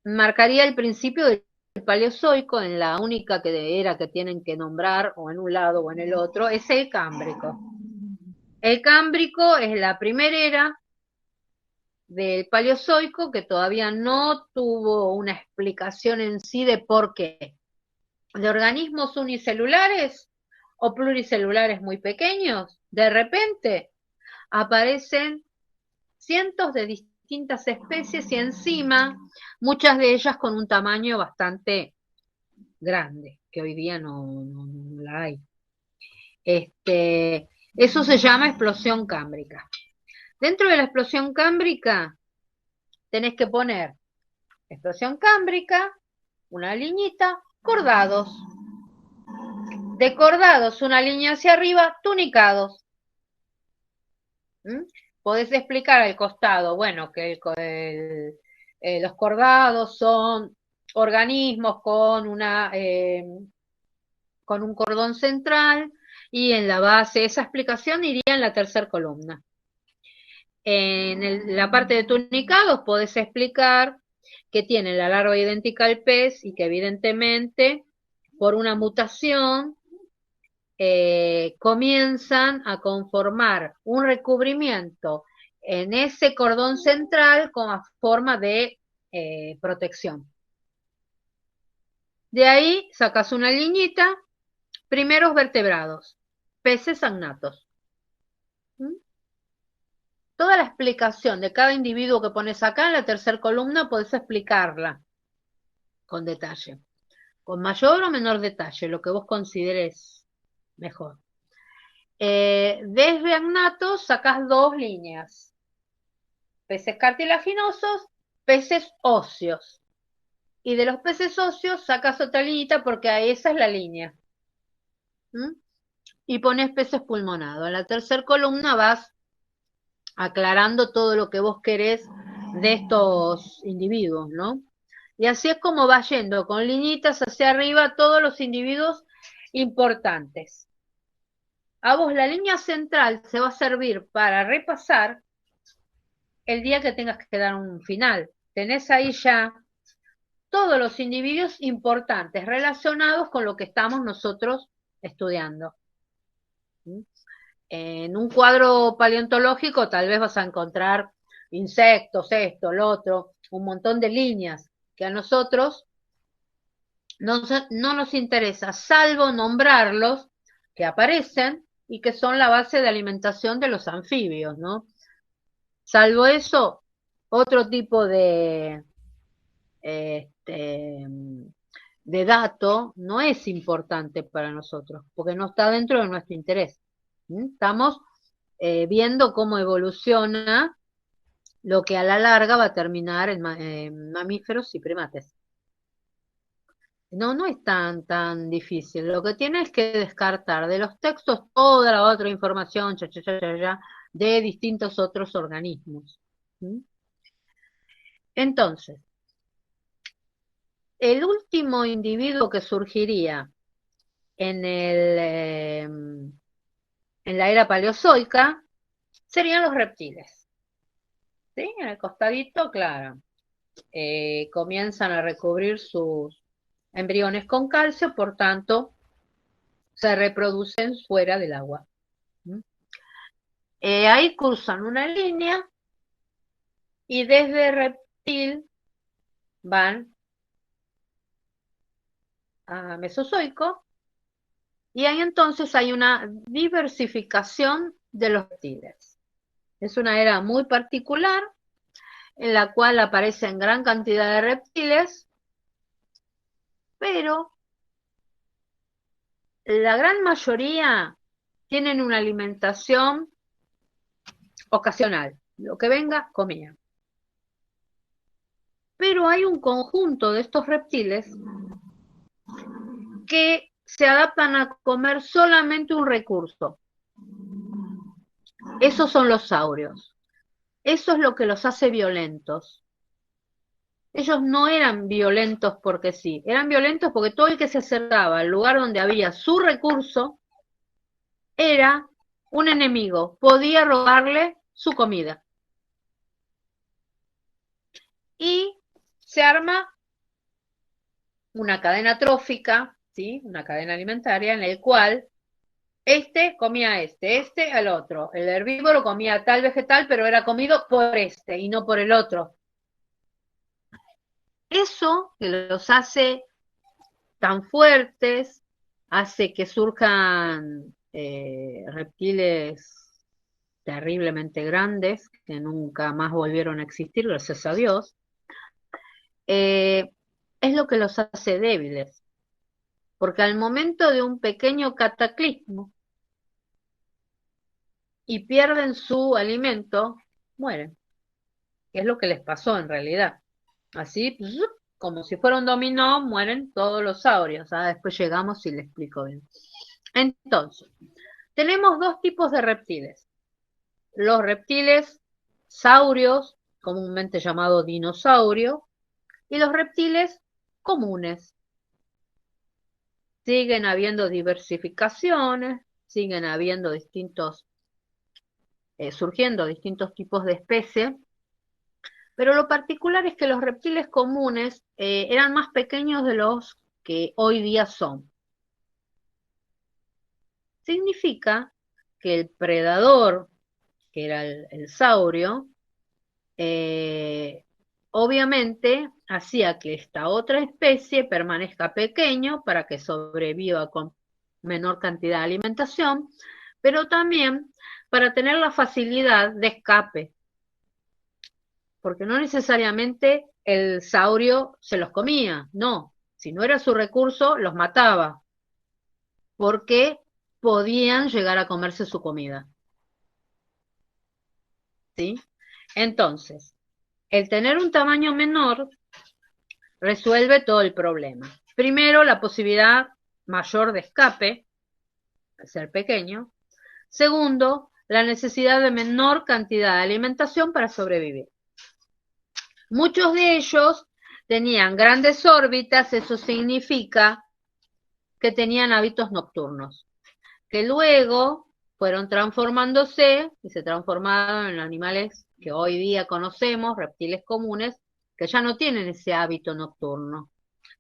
marcaría el principio del paleozoico, en la única era que tienen que nombrar, o en un lado o en el otro, es el cámbrico. El cámbrico es la primera era del paleozoico que todavía no tuvo una explicación en sí de por qué. De organismos unicelulares o pluricelulares muy pequeños, de repente aparecen cientos de distintas especies y encima muchas de ellas con un tamaño bastante grande, que hoy día no la hay. Eso se llama explosión cámbrica. Dentro de la explosión cámbrica tenés que poner explosión cámbrica, una liñita, cordados. De cordados, una línea hacia arriba, tunicados. ¿Mm? Podés explicar al costado, bueno, que los cordados son organismos con un cordón central y en la base, esa explicación iría en la tercera columna. En la parte de tunicados podés explicar que tienen la larva idéntica al pez y que evidentemente por una mutación comienzan a conformar un recubrimiento en ese cordón central como forma de protección. De ahí sacas una liñita, primeros vertebrados, peces agnatos. ¿Mm? Toda la explicación de cada individuo que pones acá en la tercera columna podés explicarla con detalle, con mayor o menor detalle, lo que vos consideres mejor. Desde agnatos sacás dos líneas, peces cartilaginosos, peces óseos. Y de los peces óseos sacas otra liñita porque esa es la línea. ¿Mm? Y pones peces pulmonados. En la tercera columna vas aclarando todo lo que vos querés de estos individuos, ¿no? Y así es como va yendo, con liñitas hacia arriba, todos los individuos importantes. A vos la línea central se va a servir para repasar el día que tengas que dar un final. Tenés ahí ya todos los individuos importantes relacionados con lo que estamos nosotros estudiando. En un cuadro paleontológico tal vez vas a encontrar insectos, esto, lo otro, un montón de líneas que a nosotros no nos interesa, salvo nombrarlos, que aparecen y que son la base de alimentación de los anfibios, ¿no? Salvo eso, otro tipo de dato no es importante para nosotros, porque no está dentro de nuestro interés. Estamos viendo cómo evoluciona lo que a la larga va a terminar en mamíferos y primates. No es tan difícil. Lo que tienes que descartar de los textos toda la otra información de distintos otros organismos. Entonces, el último individuo que surgiría en la era paleozoica serían los reptiles. ¿Sí? En el costadito, claro. Comienzan a recubrir sus embriones con calcio, por tanto, se reproducen fuera del agua. Ahí cruzan una línea y desde reptil van a Mesozoico, y ahí entonces hay una diversificación de los reptiles. Es una era muy particular en la cual aparecen gran cantidad de reptiles, pero la gran mayoría tienen una alimentación ocasional. Lo que venga, comía. Pero hay un conjunto de estos reptiles que se adaptan a comer solamente un recurso. Esos son los saurios. Eso es lo que los hace violentos. Ellos no eran violentos porque sí, eran violentos porque todo el que se acercaba al lugar donde había su recurso era un enemigo, podía robarle su comida. Y se arma una cadena trófica, ¿sí? Una cadena alimentaria en la cual este comía a este al otro. El herbívoro comía tal vegetal, pero era comido por este y no por el otro. Eso que los hace tan fuertes, hace que surjan reptiles terriblemente grandes, que nunca más volvieron a existir, gracias a Dios, es lo que los hace débiles. Porque al momento de un pequeño cataclismo y pierden su alimento, mueren. Que es lo que les pasó en realidad. Así, como si fuera un dominó, mueren todos los saurios. Después llegamos y les explico bien. Entonces, tenemos dos tipos de reptiles. Los reptiles saurios, comúnmente llamados dinosaurios, y los reptiles comunes. Siguen habiendo diversificaciones, siguen habiendo surgiendo distintos tipos de especies, pero lo particular es que los reptiles comunes eran más pequeños de los que hoy día son. Significa que el predador, que era el saurio, obviamente hacía que esta otra especie permanezca pequeño para que sobreviva con menor cantidad de alimentación, pero también para tener la facilidad de escape, porque no necesariamente el saurio se los comía, no, si no era su recurso, los mataba, porque podían llegar a comerse su comida. ¿Sí? Entonces, el tener un tamaño menor resuelve todo el problema. Primero, la posibilidad mayor de escape, al ser pequeño. Segundo, la necesidad de menor cantidad de alimentación para sobrevivir. Muchos de ellos tenían grandes órbitas, eso significa que tenían hábitos nocturnos, que luego fueron transformándose y se transformaron en animales que hoy día conocemos, reptiles comunes, que ya no tienen ese hábito nocturno.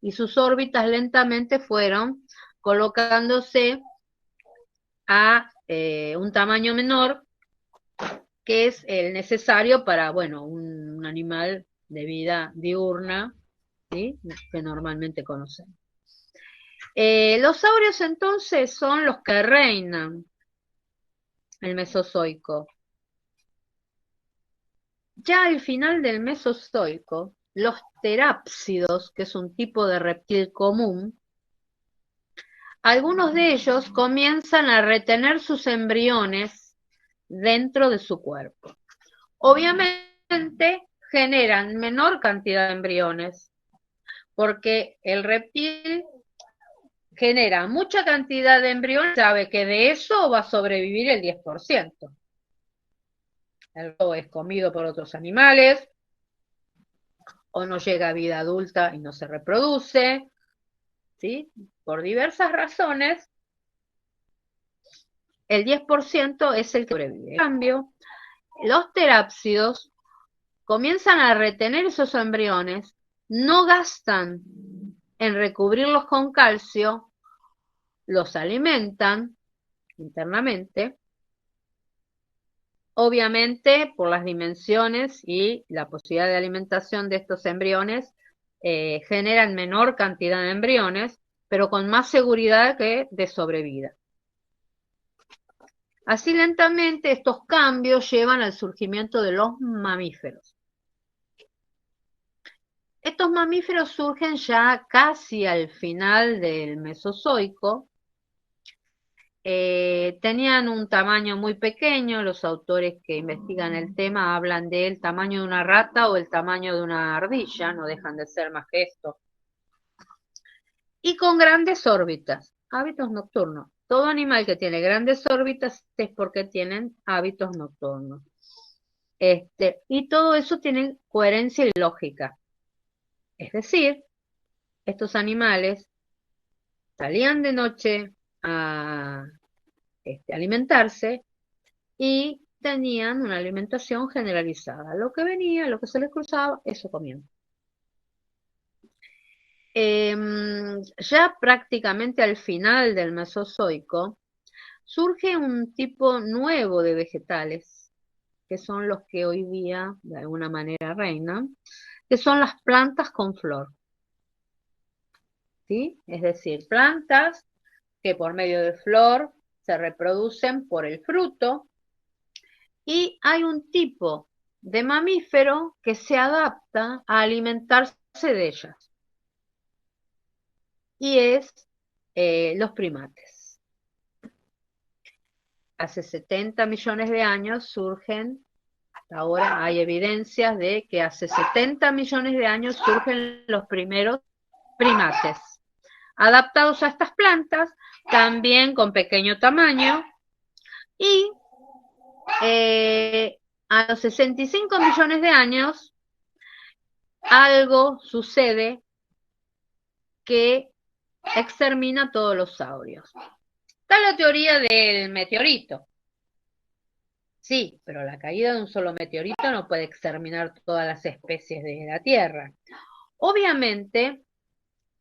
Y sus órbitas lentamente fueron colocándose a un tamaño menor, que es el necesario para, bueno, un animal de vida diurna, ¿sí? Que normalmente conocemos. Los saurios entonces son los que reinan el Mesozoico. Ya al final del Mesozoico, los terápsidos, que es un tipo de reptil común, algunos de ellos comienzan a retener sus embriones dentro de su cuerpo. Obviamente generan menor cantidad de embriones, porque el reptil genera mucha cantidad de embriones, sabe que de eso va a sobrevivir el 10%. El resto es comido por otros animales, o no llega a vida adulta y no se reproduce, ¿sí? Por diversas razones, el 10% es el que sobrevive. En cambio, los terápsidos comienzan a retener esos embriones, no gastan en recubrirlos con calcio, los alimentan internamente, obviamente por las dimensiones y la posibilidad de alimentación de estos embriones, generan menor cantidad de embriones, pero con más seguridad que de sobrevida. Así lentamente estos cambios llevan al surgimiento de los mamíferos. Estos mamíferos surgen ya casi al final del Mesozoico. Tenían un tamaño muy pequeño, los autores que investigan el tema hablan del tamaño de una rata o el tamaño de una ardilla, no dejan de ser más que esto. Y con grandes órbitas, hábitos nocturnos. Todo animal que tiene grandes órbitas es porque tienen hábitos nocturnos. Y todo eso tiene coherencia y lógica. Es decir, estos animales salían de noche a alimentarse y tenían una alimentación generalizada. Lo que venía, lo que se les cruzaba, eso comían. Ya prácticamente al final del Mesozoico surge un tipo nuevo de vegetales, que son los que hoy día de alguna manera reinan, que son las plantas con flor. ¿Sí? Es decir, plantas que por medio de flor se reproducen por el fruto, y hay un tipo de mamífero que se adapta a alimentarse de ellas, y es los primates. Hace 70 millones de años surgen, hasta ahora hay evidencias de que hace 70 millones de años surgen los primeros primates, adaptados a estas plantas, también con pequeño tamaño, y a los 65 millones de años algo sucede que extermina todos los saurios. Está la teoría del meteorito. Sí, pero la caída de un solo meteorito no puede exterminar todas las especies de la Tierra. Obviamente,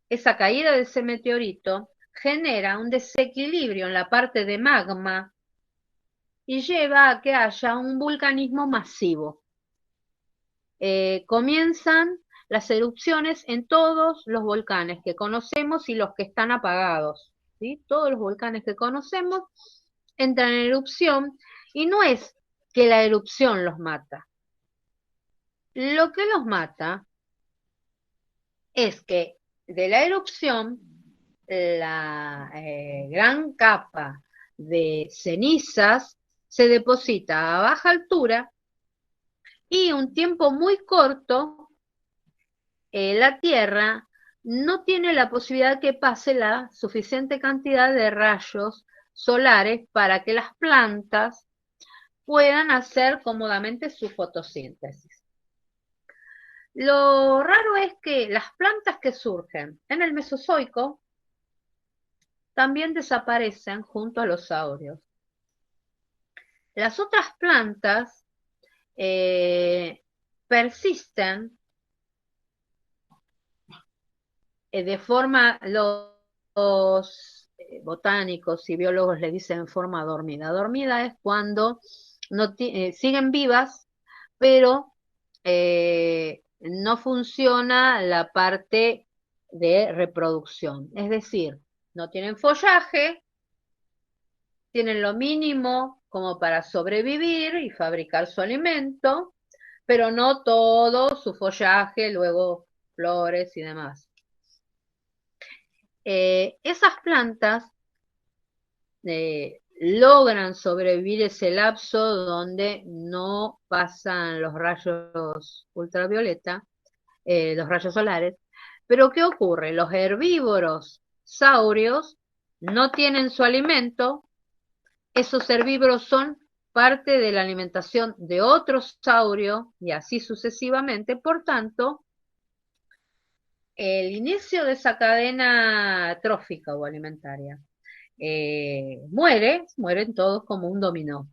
esa caída de ese meteorito genera un desequilibrio en la parte de magma y lleva a que haya un vulcanismo masivo. Comienzan las erupciones en todos los volcanes que conocemos y los que están apagados, ¿sí? Todos los volcanes que conocemos entran en erupción, y no es que la erupción los mata. Lo que los mata es que de la erupción la gran capa de cenizas se deposita a baja altura, y un tiempo muy corto la Tierra no tiene la posibilidad que pase la suficiente cantidad de rayos solares para que las plantas puedan hacer cómodamente su fotosíntesis. Lo raro es que las plantas que surgen en el Mesozoico también desaparecen junto a los saurios. Las otras plantas persisten de forma, los botánicos y biólogos le dicen forma dormida. Dormida es cuando no siguen vivas, pero no funciona la parte de reproducción. Es decir, no tienen follaje, tienen lo mínimo como para sobrevivir y fabricar su alimento, pero no todo su follaje, luego flores y demás. Esas plantas logran sobrevivir ese lapso donde no pasan los rayos ultravioleta, los rayos solares. Pero ¿qué ocurre? Los herbívoros saurios no tienen su alimento, esos herbívoros son parte de la alimentación de otro saurio y así sucesivamente. Por tanto, el inicio de esa cadena trófica o alimentaria mueren todos como un dominó.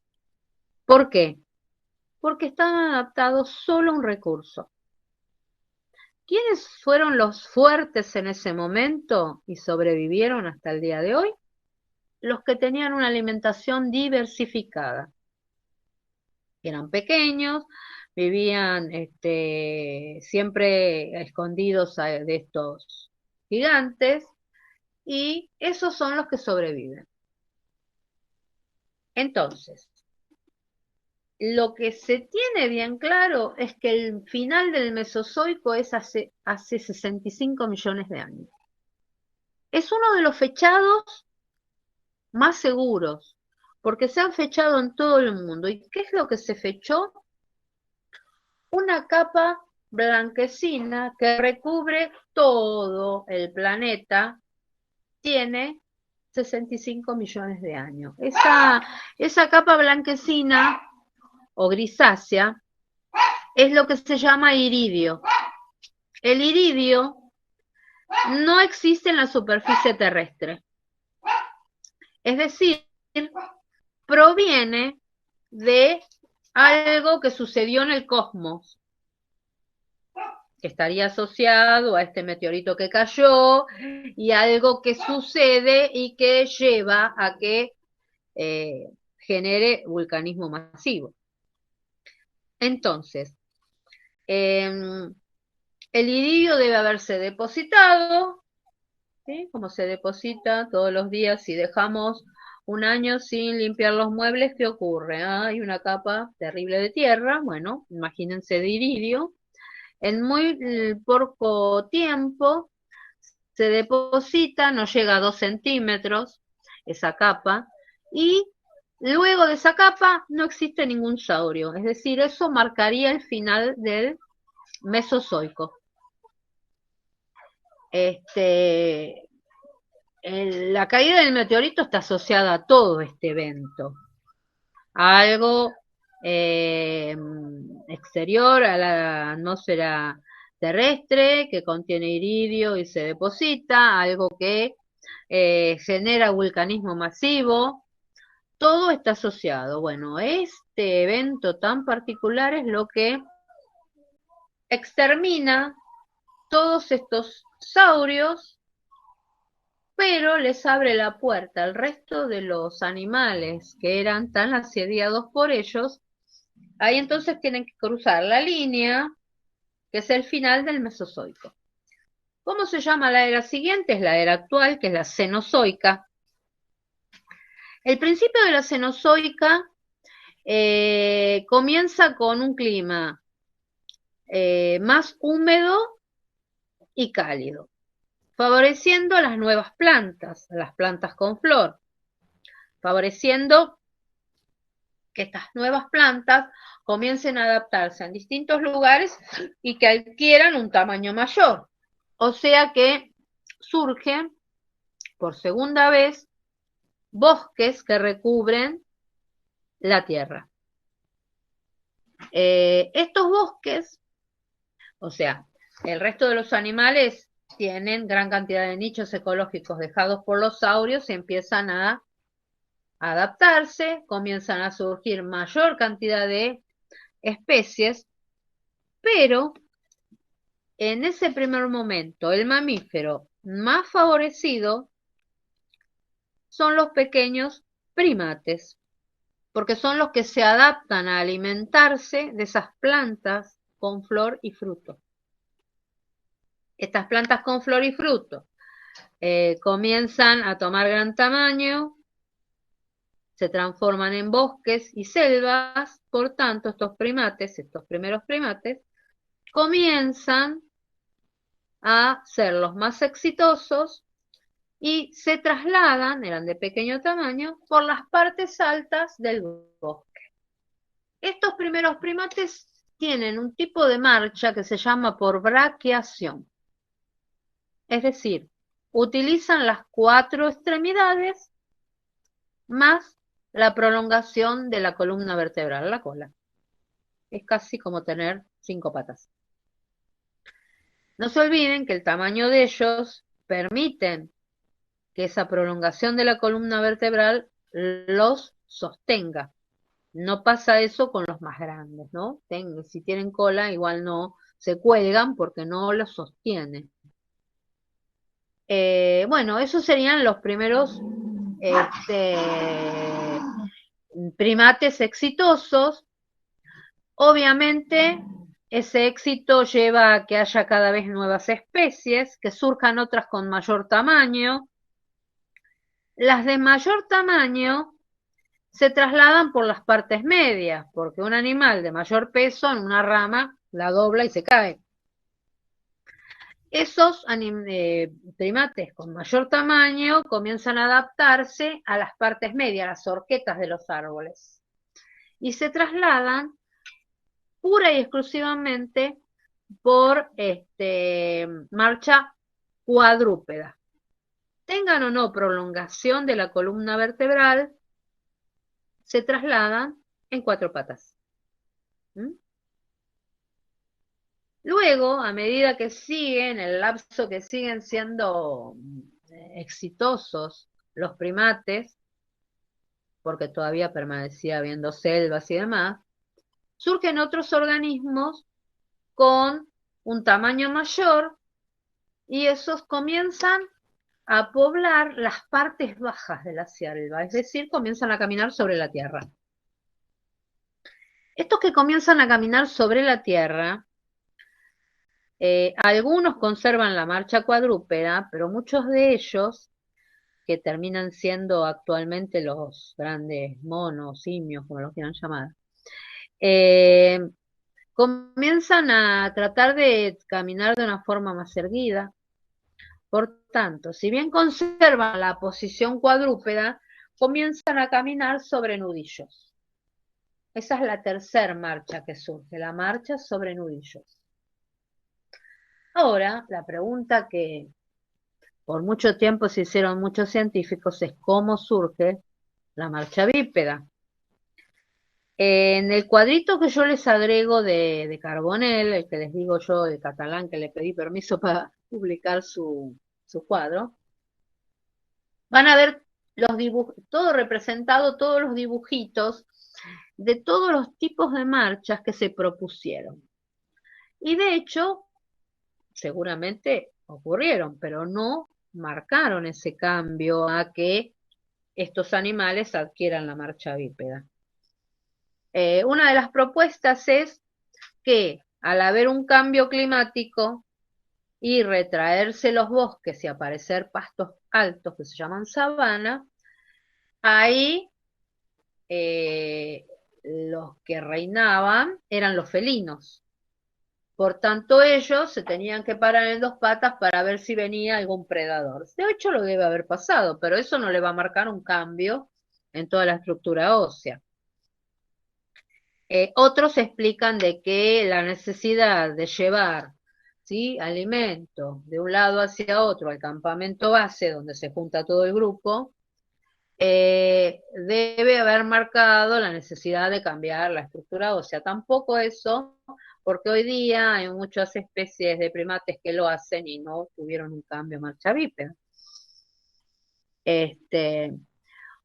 ¿Por qué? Porque están adaptados solo a un recurso. ¿Quiénes fueron los fuertes en ese momento y sobrevivieron hasta el día de hoy? Los que tenían una alimentación diversificada. Eran pequeños, vivían siempre escondidos de estos gigantes, y esos son los que sobreviven. Entonces, lo que se tiene bien claro es que el final del Mesozoico es hace 65 millones de años. Es uno de los fechados más seguros, porque se han fechado en todo el mundo. ¿Y qué es lo que se fechó? Una capa blanquecina que recubre todo el planeta, tiene 65 millones de años. Esa capa blanquecina o grisácea es lo que se llama iridio. El iridio no existe en la superficie terrestre. Es decir, proviene de algo que sucedió en el cosmos, que estaría asociado a este meteorito que cayó y algo que sucede y que lleva a que genere vulcanismo masivo. Entonces, el iridio debe haberse depositado, ¿sí? Como se deposita todos los días. Si dejamos un año sin limpiar los muebles, ¿qué ocurre? Hay una capa terrible de tierra. Bueno, imagínense de iridio. En muy poco tiempo se deposita, no llega a 2 centímetros esa capa, y luego de esa capa no existe ningún saurio. Es decir, eso marcaría el final del Mesozoico. La caída del meteorito está asociada a todo este evento, a algo exterior a la atmósfera terrestre que contiene iridio y se deposita, algo que genera vulcanismo masivo. Todo está asociado. Bueno, este evento tan particular es lo que extermina todos estos saurios, pero les abre la puerta al resto de los animales que eran tan asediados por ellos. Ahí entonces tienen que cruzar la línea, que es el final del Mesozoico. ¿Cómo se llama la era siguiente? Es la era actual, que es la Cenozoica. El principio de la Cenozoica comienza con un clima más húmedo y cálido, favoreciendo las nuevas plantas, las plantas con flor, favoreciendo que estas nuevas plantas comiencen a adaptarse en distintos lugares y que adquieran un tamaño mayor. O sea que surgen por segunda vez bosques que recubren la tierra. Estos bosques, o sea, el resto de los animales tienen gran cantidad de nichos ecológicos dejados por los saurios y empiezan a adaptarse, comienzan a surgir mayor cantidad de especies, pero en ese primer momento el mamífero más favorecido son los pequeños primates, porque son los que se adaptan a alimentarse de esas plantas con flor y fruto. Estas plantas con flor y fruto comienzan a tomar gran tamaño, se transforman en bosques y selvas, por tanto estos primeros primates, comienzan a ser los más exitosos y se trasladan, eran de pequeño tamaño, por las partes altas del bosque. Estos primeros primates tienen un tipo de marcha que se llama por braquiación, es decir, utilizan las 4 extremidades más la prolongación de la columna vertebral, la cola. Es casi como tener 5 patas. No se olviden que el tamaño de ellos permiten que esa prolongación de la columna vertebral los sostenga. No pasa eso con los más grandes, ¿no? Si tienen cola, igual no se cuelgan porque no los sostienen. Bueno, esos serían los primeros primates exitosos. Obviamente, ese éxito lleva a que haya cada vez nuevas especies, que surjan otras con mayor tamaño. Las de mayor tamaño se trasladan por las partes medias, porque un animal de mayor peso en una rama la dobla y se cae. Esos primates con mayor tamaño comienzan a adaptarse a las partes medias, las horquetas de los árboles, y se trasladan pura y exclusivamente por marcha cuadrúpeda. Tengan o no prolongación de la columna vertebral, se trasladan en 4 patas. Luego, a medida que siguen, el lapso que siguen siendo exitosos los primates, porque todavía permanecía habiendo selvas y demás, surgen otros organismos con un tamaño mayor y esos comienzan a poblar las partes bajas de la selva, es decir, comienzan a caminar sobre la tierra. Estos que comienzan a caminar sobre la tierra, algunos conservan la marcha cuadrúpeda, pero muchos de ellos, que terminan siendo actualmente los grandes monos, simios, como los quieran llamar, comienzan a tratar de caminar de una forma más erguida. Por tanto, si bien conservan la posición cuadrúpeda, comienzan a caminar sobre nudillos. Esa es la tercera marcha que surge, la marcha sobre nudillos. Ahora, la pregunta que por mucho tiempo se hicieron muchos científicos es cómo surge la marcha bípeda. En el cuadrito que yo les agrego de Carbonell, el que les digo yo de catalán, que le pedí permiso para publicar su cuadro, van a ver los dibujos, todo representado, todos los dibujitos de todos los tipos de marchas que se propusieron. Y de hecho, seguramente ocurrieron, pero no marcaron ese cambio a que estos animales adquieran la marcha bípeda. Una de las propuestas es que al haber un cambio climático y retraerse los bosques y aparecer pastos altos que se llaman sabana, ahí los que reinaban eran los felinos. Por tanto, ellos se tenían que parar en 2 patas para ver si venía algún predador. De hecho, lo debe haber pasado, pero eso no le va a marcar un cambio en toda la estructura ósea. Otros explican de que la necesidad de llevar, ¿sí?, alimento de un lado hacia otro al campamento base donde se junta todo el grupo, debe haber marcado la necesidad de cambiar la estructura ósea. Tampoco eso, porque hoy día hay muchas especies de primates que lo hacen y no tuvieron un cambio marcha bípeda.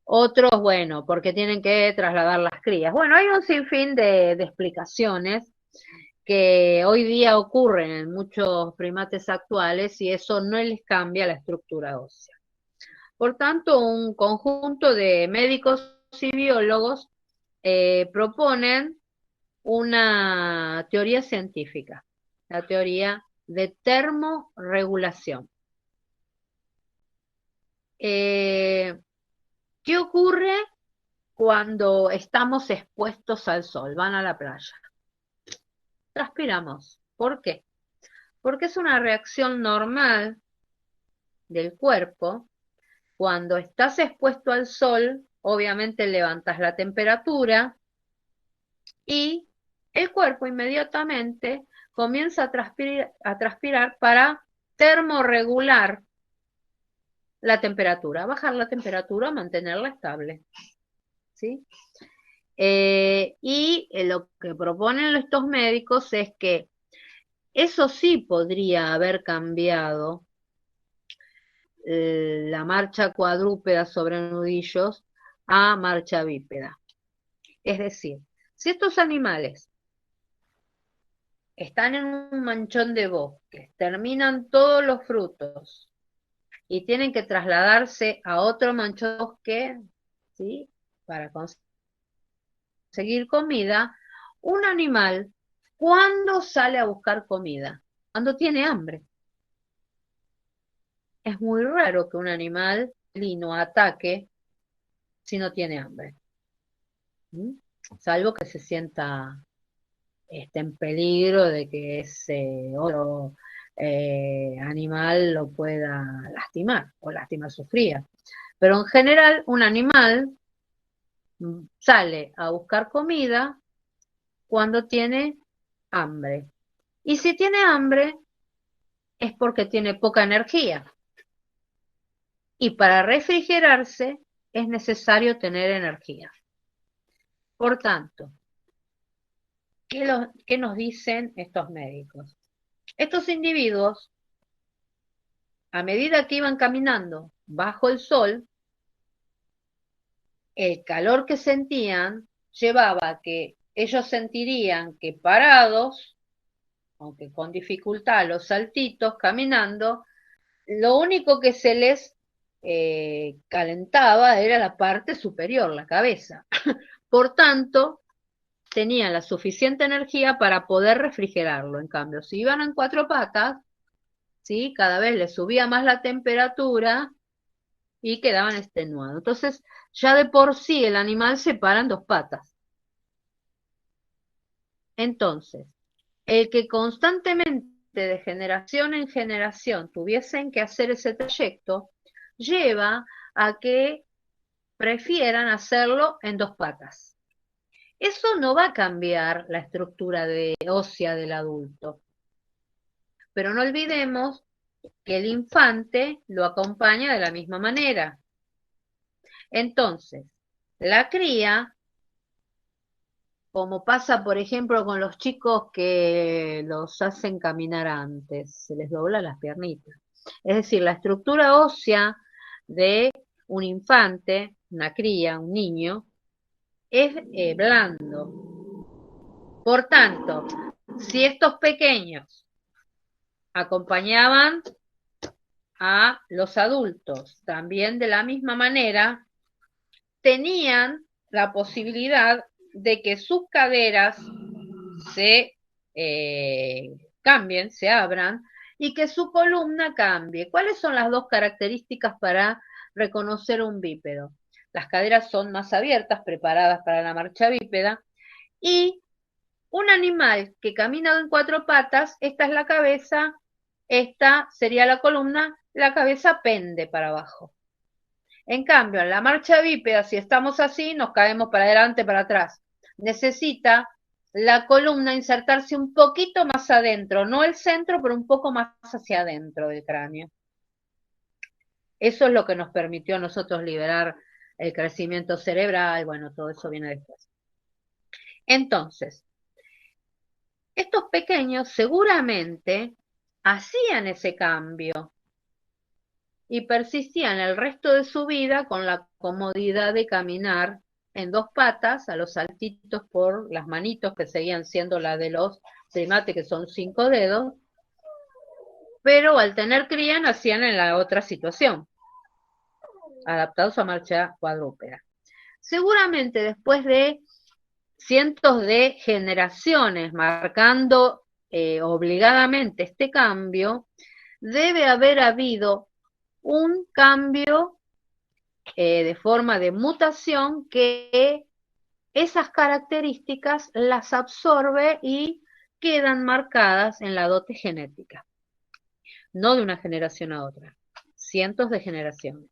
Otros, bueno, porque tienen que trasladar las crías. Bueno, hay un sinfín de explicaciones que hoy día ocurren en muchos primates actuales y eso no les cambia la estructura ósea. Por tanto, un conjunto de médicos y biólogos proponen una teoría científica, la teoría de termorregulación. ¿Qué ocurre cuando estamos expuestos al sol? Van a la playa. Transpiramos. ¿Por qué? Porque es una reacción normal del cuerpo. Cuando estás expuesto al sol, obviamente levantas la temperatura y el cuerpo inmediatamente comienza a transpirar para termorregular la temperatura, bajar la temperatura, mantenerla estable. ¿Sí? Lo que proponen estos médicos es que eso sí podría haber cambiado la marcha cuadrúpeda sobre nudillos a marcha bípeda. Es decir, si estos animales están en un manchón de bosque, terminan todos los frutos y tienen que trasladarse a otro manchón de bosque, ¿sí? Para conseguir comida, un animal, ¿cuándo sale a buscar comida? Cuando tiene hambre. Es muy raro que un animal felino ataque si no tiene hambre. ¿Mm? Salvo que se sienta en peligro de que ese otro animal lo pueda lastimar o lastimar su cría. Pero en general un animal sale a buscar comida cuando tiene hambre. Y si tiene hambre es porque tiene poca energía. Y para refrigerarse es necesario tener energía. Por tanto, ¿qué nos dicen estos médicos? Estos individuos, a medida que iban caminando bajo el sol, el calor que sentían llevaba a que ellos sentirían que parados, aunque con dificultad, los saltitos, caminando, lo único que se les calentaba era la parte superior, la cabeza. Por tanto, tenían la suficiente energía para poder refrigerarlo. En cambio, si iban en cuatro patas, ¿sí? Cada vez les subía más la temperatura y quedaban extenuados. Entonces, ya de por sí el animal se para en dos patas. Entonces, el que constantemente de generación en generación tuviesen que hacer ese trayecto, lleva a que prefieran hacerlo en dos patas. Eso no va a cambiar la estructura ósea del adulto. Pero no olvidemos que el infante lo acompaña de la misma manera. Entonces, la cría, como pasa por ejemplo con los chicos que los hacen caminar antes, se les dobla las piernitas. Es decir, la estructura ósea de un infante, una cría, un niño, es blando. Por tanto, si estos pequeños acompañaban a los adultos también de la misma manera, tenían la posibilidad de que sus caderas se cambien, se abran, y que su columna cambie. ¿Cuáles son las dos características para reconocer un bípedo? Las caderas son más abiertas, preparadas para la marcha bípeda, y un animal que camina en cuatro patas, esta es la cabeza, esta sería la columna, la cabeza pende para abajo. En cambio, en la marcha bípeda, si estamos así, nos caemos para adelante, para atrás. Necesita la columna insertarse un poquito más adentro, no el centro, pero un poco más hacia adentro del cráneo. Eso es lo que nos permitió a nosotros liberar el crecimiento cerebral, bueno, todo eso viene después. Entonces, estos pequeños seguramente hacían ese cambio y persistían el resto de su vida con la comodidad de caminar en dos patas, a los saltitos por las manitos que seguían siendo las de los primate que son 5 dedos, pero al tener cría nacían en la otra situación, adaptados a marcha cuadrúpeda. Seguramente después de cientos de generaciones marcando obligadamente este cambio, debe haber habido un cambio de forma de mutación que esas características las absorbe y quedan marcadas en la dote genética, no de una generación a otra, cientos de generaciones.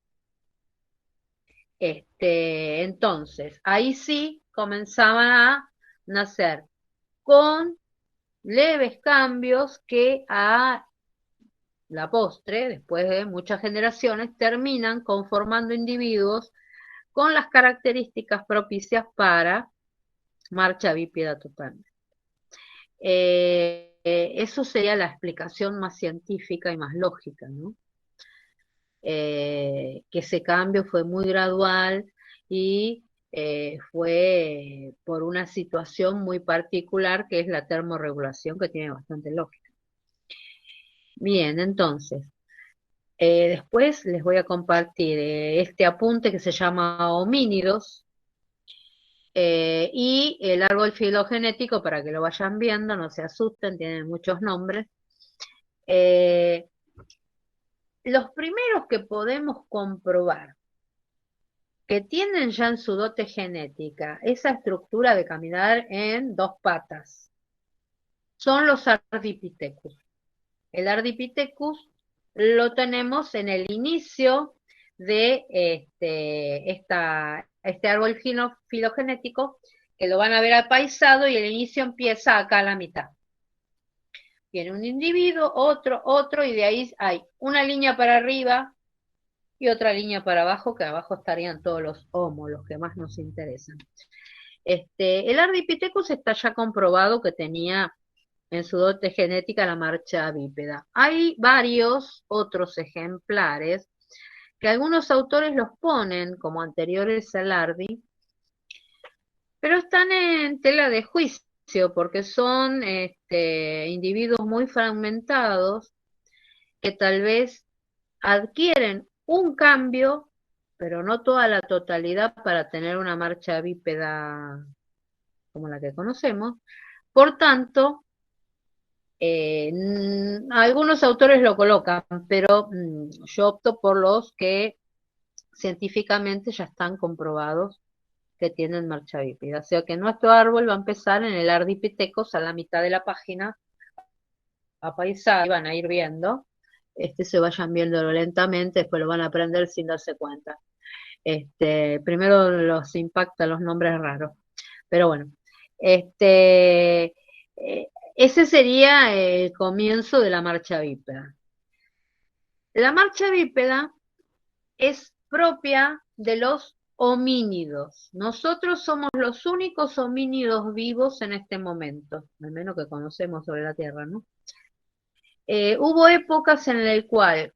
Entonces, ahí sí comenzaban a nacer con leves cambios que a la postre, después de muchas generaciones, terminan conformando individuos con las características propicias para marcha bípeda total. Eso sería la explicación más científica y más lógica, ¿no? Que ese cambio fue muy gradual y fue por una situación muy particular que es la termorregulación, que tiene bastante lógica. Bien, entonces, después les voy a compartir este apunte que se llama homínidos y el árbol filogenético para que lo vayan viendo, no se asusten, tienen muchos nombres. Los primeros que podemos comprobar que tienen ya en su dote genética esa estructura de caminar en dos patas son los Ardipithecus. El Ardipithecus lo tenemos en el inicio de este árbol filogenético, que lo van a ver apaisado y el inicio empieza acá a la mitad. Viene un individuo, otro, y de ahí hay una línea para arriba y otra línea para abajo, que abajo estarían todos los homos, los que más nos interesan. El Ardipithecus está ya comprobado que tenía en su dote genética la marcha bípeda. Hay varios otros ejemplares que algunos autores los ponen como anteriores al Ardi, pero están en tela de juicio porque son individuos muy fragmentados que tal vez adquieren un cambio, pero no toda la totalidad para tener una marcha bípeda como la que conocemos. Por tanto, algunos autores lo colocan, pero yo opto por los que científicamente ya están comprobados que tienen marcha bípeda. O sea que nuestro árbol va a empezar en el Ardipithecus a la mitad de la página, apaisado, y van a ir viendo, se vayan viéndolo lentamente, después lo van a aprender sin darse cuenta. Primero los impacta los nombres raros, pero bueno, ese sería el comienzo de la marcha bípeda. La marcha bípeda es propia de los homínidos. Nosotros somos los únicos homínidos vivos en este momento, al menos que conocemos sobre la Tierra, ¿no? Hubo épocas en las cuales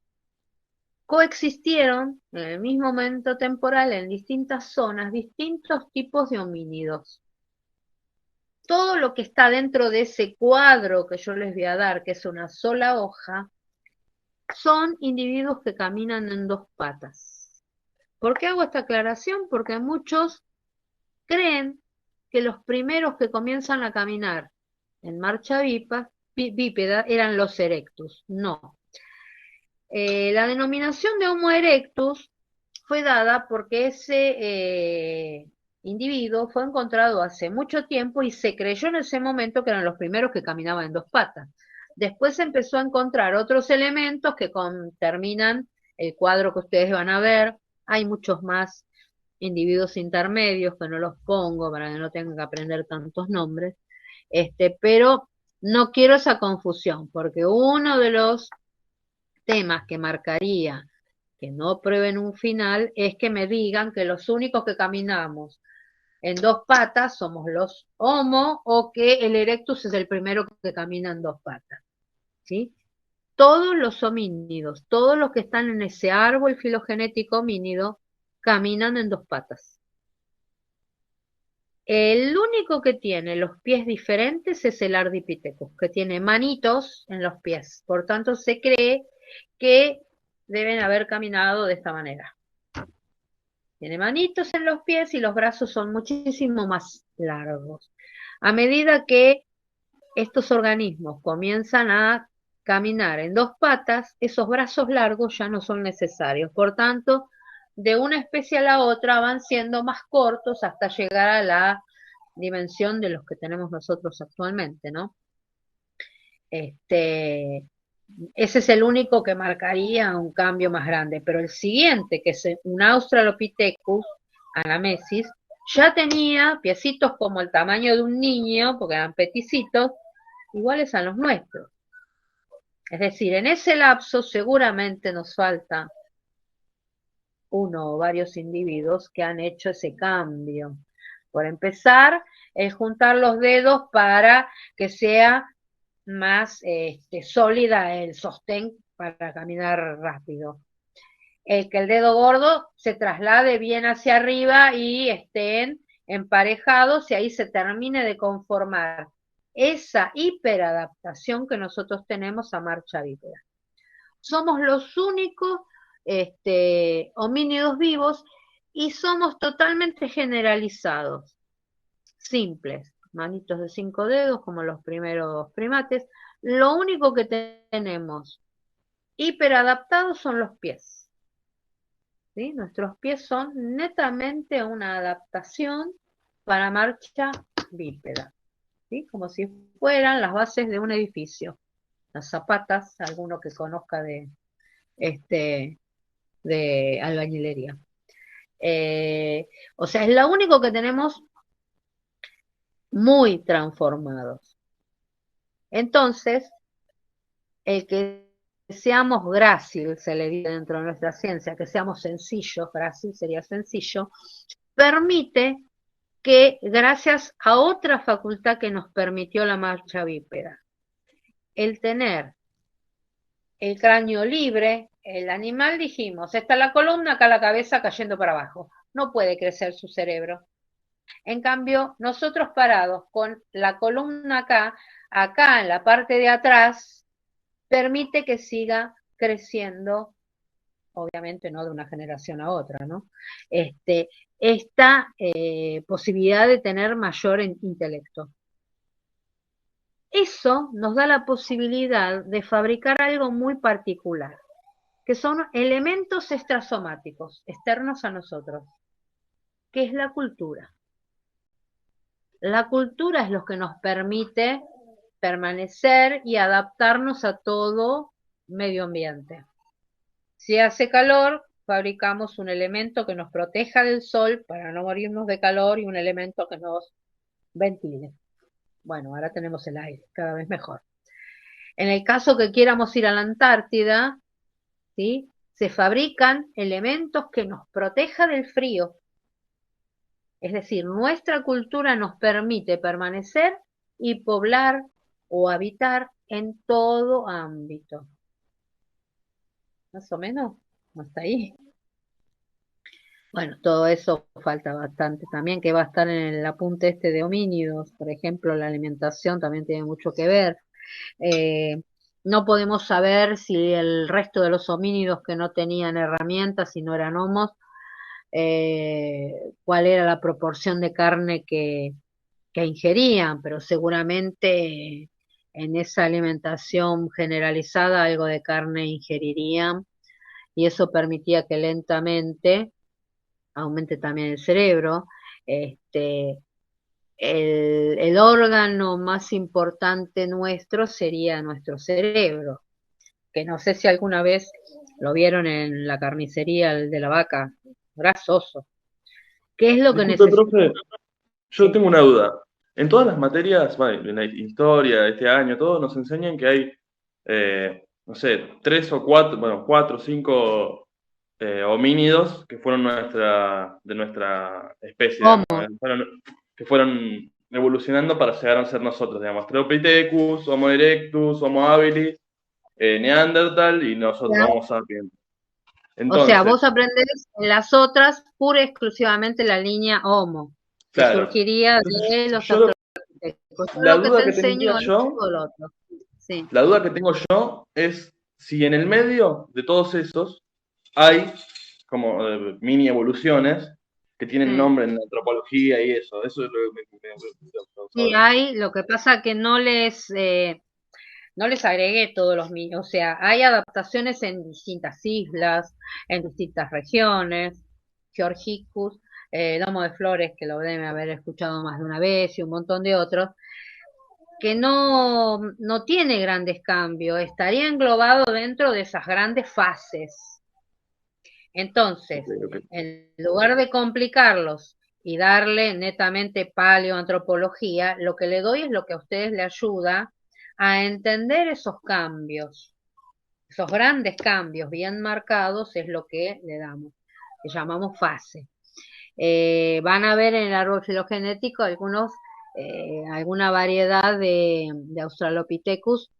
coexistieron en el mismo momento temporal en distintas zonas, distintos tipos de homínidos. Todo lo que está dentro de ese cuadro que yo les voy a dar, que es una sola hoja, son individuos que caminan en dos patas. ¿Por qué hago esta aclaración? Porque muchos creen que los primeros que comienzan a caminar en marcha bípeda eran los erectus. No. La denominación de Homo erectus fue dada porque ese individuo fue encontrado hace mucho tiempo y se creyó en ese momento que eran los primeros que caminaban en dos patas. Después se empezó a encontrar otros elementos que terminan el cuadro que ustedes van a ver. Hay muchos más individuos intermedios que no los pongo para que no tengan que aprender tantos nombres, pero no quiero esa confusión, porque uno de los temas que marcaría que no prueben un final es que me digan que los únicos que caminamos en dos patas somos los Homo o que el Erectus es el primero que camina en dos patas, ¿sí? Todos los homínidos, todos los que están en ese árbol filogenético homínido, caminan en dos patas. El único que tiene los pies diferentes es el Ardipithecus, que tiene manitos en los pies. Por tanto, se cree que deben haber caminado de esta manera. Tiene manitos en los pies y los brazos son muchísimo más largos. A medida que estos organismos comienzan a caminar en dos patas, esos brazos largos ya no son necesarios. Por tanto, de una especie a la otra van siendo más cortos hasta llegar a la dimensión de los que tenemos nosotros actualmente, ¿no? Ese es el único que marcaría un cambio más grande, pero el siguiente, que es un Australopithecus anamesis, ya tenía piecitos como el tamaño de un niño, porque eran peticitos, iguales a los nuestros. Es decir, en ese lapso seguramente nos falta uno o varios individuos que han hecho ese cambio. Por empezar, es juntar los dedos para que sea más sólida el sostén para caminar rápido. Que el dedo gordo se traslade bien hacia arriba y estén emparejados y ahí se termine de conformar esa hiperadaptación que nosotros tenemos a marcha bípeda. Somos los únicos homínidos vivos y somos totalmente generalizados, simples, manitos de 5 dedos como los primeros primates. Lo único que tenemos hiperadaptados son los pies. ¿Sí? Nuestros pies son netamente una adaptación para marcha bípeda, ¿sí? Como si fueran las bases de un edificio. Las zapatas, alguno que conozca de albañilería. O sea, es lo único que tenemos muy transformados. Entonces, el que seamos grácil, se le dice dentro de nuestra ciencia, que seamos sencillos, grácil sería sencillo, permite que gracias a otra facultad que nos permitió la marcha bípeda, el tener el cráneo libre, el animal dijimos, está la columna, acá la cabeza cayendo para abajo, no puede crecer su cerebro. En cambio, nosotros parados con la columna acá en la parte de atrás, permite que siga creciendo, obviamente no de una generación a otra, ¿no? Esta posibilidad de tener mayor intelecto. Eso nos da la posibilidad de fabricar algo muy particular, que son elementos extrasomáticos, externos a nosotros, que es la cultura. La cultura es lo que nos permite permanecer y adaptarnos a todo medio ambiente. Si hace calor, fabricamos un elemento que nos proteja del sol para no morirnos de calor y un elemento que nos ventile. Bueno, ahora tenemos el aire, cada vez mejor. En el caso que quieramos ir a la Antártida, ¿sí? Se fabrican elementos que nos proteja del frío. Es decir, nuestra cultura nos permite permanecer y poblar o habitar en todo ámbito. Más o menos, hasta ahí. Bueno, todo eso falta bastante también, que va a estar en el apunte de homínidos. Por ejemplo, la alimentación también tiene mucho que ver. No podemos saber si el resto de los homínidos que no tenían herramientas y no eran homos, cuál era la proporción de carne que ingerían, pero seguramente en esa alimentación generalizada algo de carne ingerirían y eso permitía que lentamente aumente también el cerebro. El órgano más importante nuestro sería nuestro cerebro, que no sé si alguna vez lo vieron en la carnicería de la vaca, grasoso. ¿Qué es lo que Disculpe, necesita? profe, yo Sí. tengo una duda. En todas las materias, bueno, en la historia, este año, todo, nos enseñan que hay, no sé, 3 o 4, bueno, 4 o 5 homínidos que fueron de nuestra especie, digamos, ¿Cómo? que fueron evolucionando para llegar a ser nosotros, digamos, Australopithecus, Homo erectus, Homo habilis, Neandertal y nosotros, Homo sapiens. O sea, Entonces, vos aprendés en las otras pura y exclusivamente la línea Homo. que Claro. surgiría Entonces, de los yo lo- australopithecus. Yo la lo que duda te que enseño tendría es yo, todo lo otro. Sí. la duda que tengo yo es si en el medio de todos esos hay como mini evoluciones que tienen Sí. nombre en la antropología y eso. Eso es lo que me Sí, hay, lo que pasa que no les agregué todos los o sea, hay adaptaciones en distintas islas, en distintas regiones, Georgicus, Domo de Flores, que lo deben haber escuchado más de una vez, y un montón de otros, que no tiene grandes cambios, estaría englobado dentro de esas grandes fases. Entonces, Ok. en lugar de complicarlos y darle netamente paleoantropología, lo que le doy es lo que a ustedes le ayuda a entender esos cambios, esos grandes cambios bien marcados es lo que le damos, que llamamos fase. Van a ver en el árbol filogenético alguna variedad de Australopithecus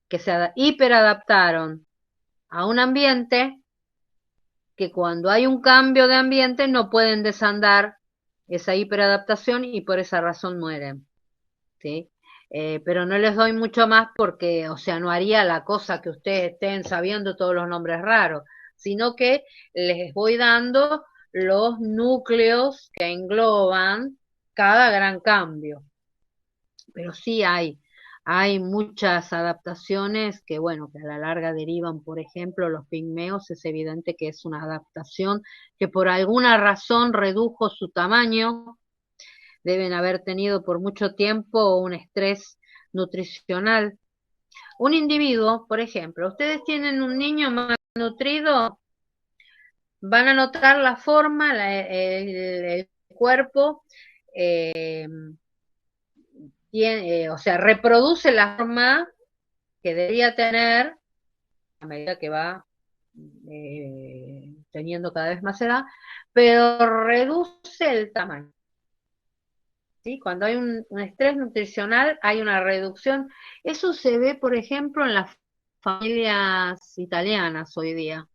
que se hiperadaptaron a un ambiente que cuando hay un cambio de ambiente no pueden desandar esa hiperadaptación y por esa razón mueren, ¿sí? Pero no les doy mucho más porque, o sea, no haría la cosa que ustedes estén sabiendo todos los nombres raros, sino que les voy dando los núcleos que engloban cada gran cambio. Pero sí hay muchas adaptaciones que, bueno, que a la larga derivan, por ejemplo, los pigmeos, es evidente que es una adaptación que por alguna razón redujo su tamaño, deben haber tenido por mucho tiempo un estrés nutricional. Un individuo, por ejemplo, ustedes tienen un niño malnutrido, van a notar la forma, el cuerpo, eh, o sea, reproduce la forma que debería tener a medida que va teniendo cada vez más edad, pero reduce el tamaño. ¿Sí? Cuando hay un estrés nutricional, hay una reducción. Eso se ve, por ejemplo, en las familias italianas hoy día.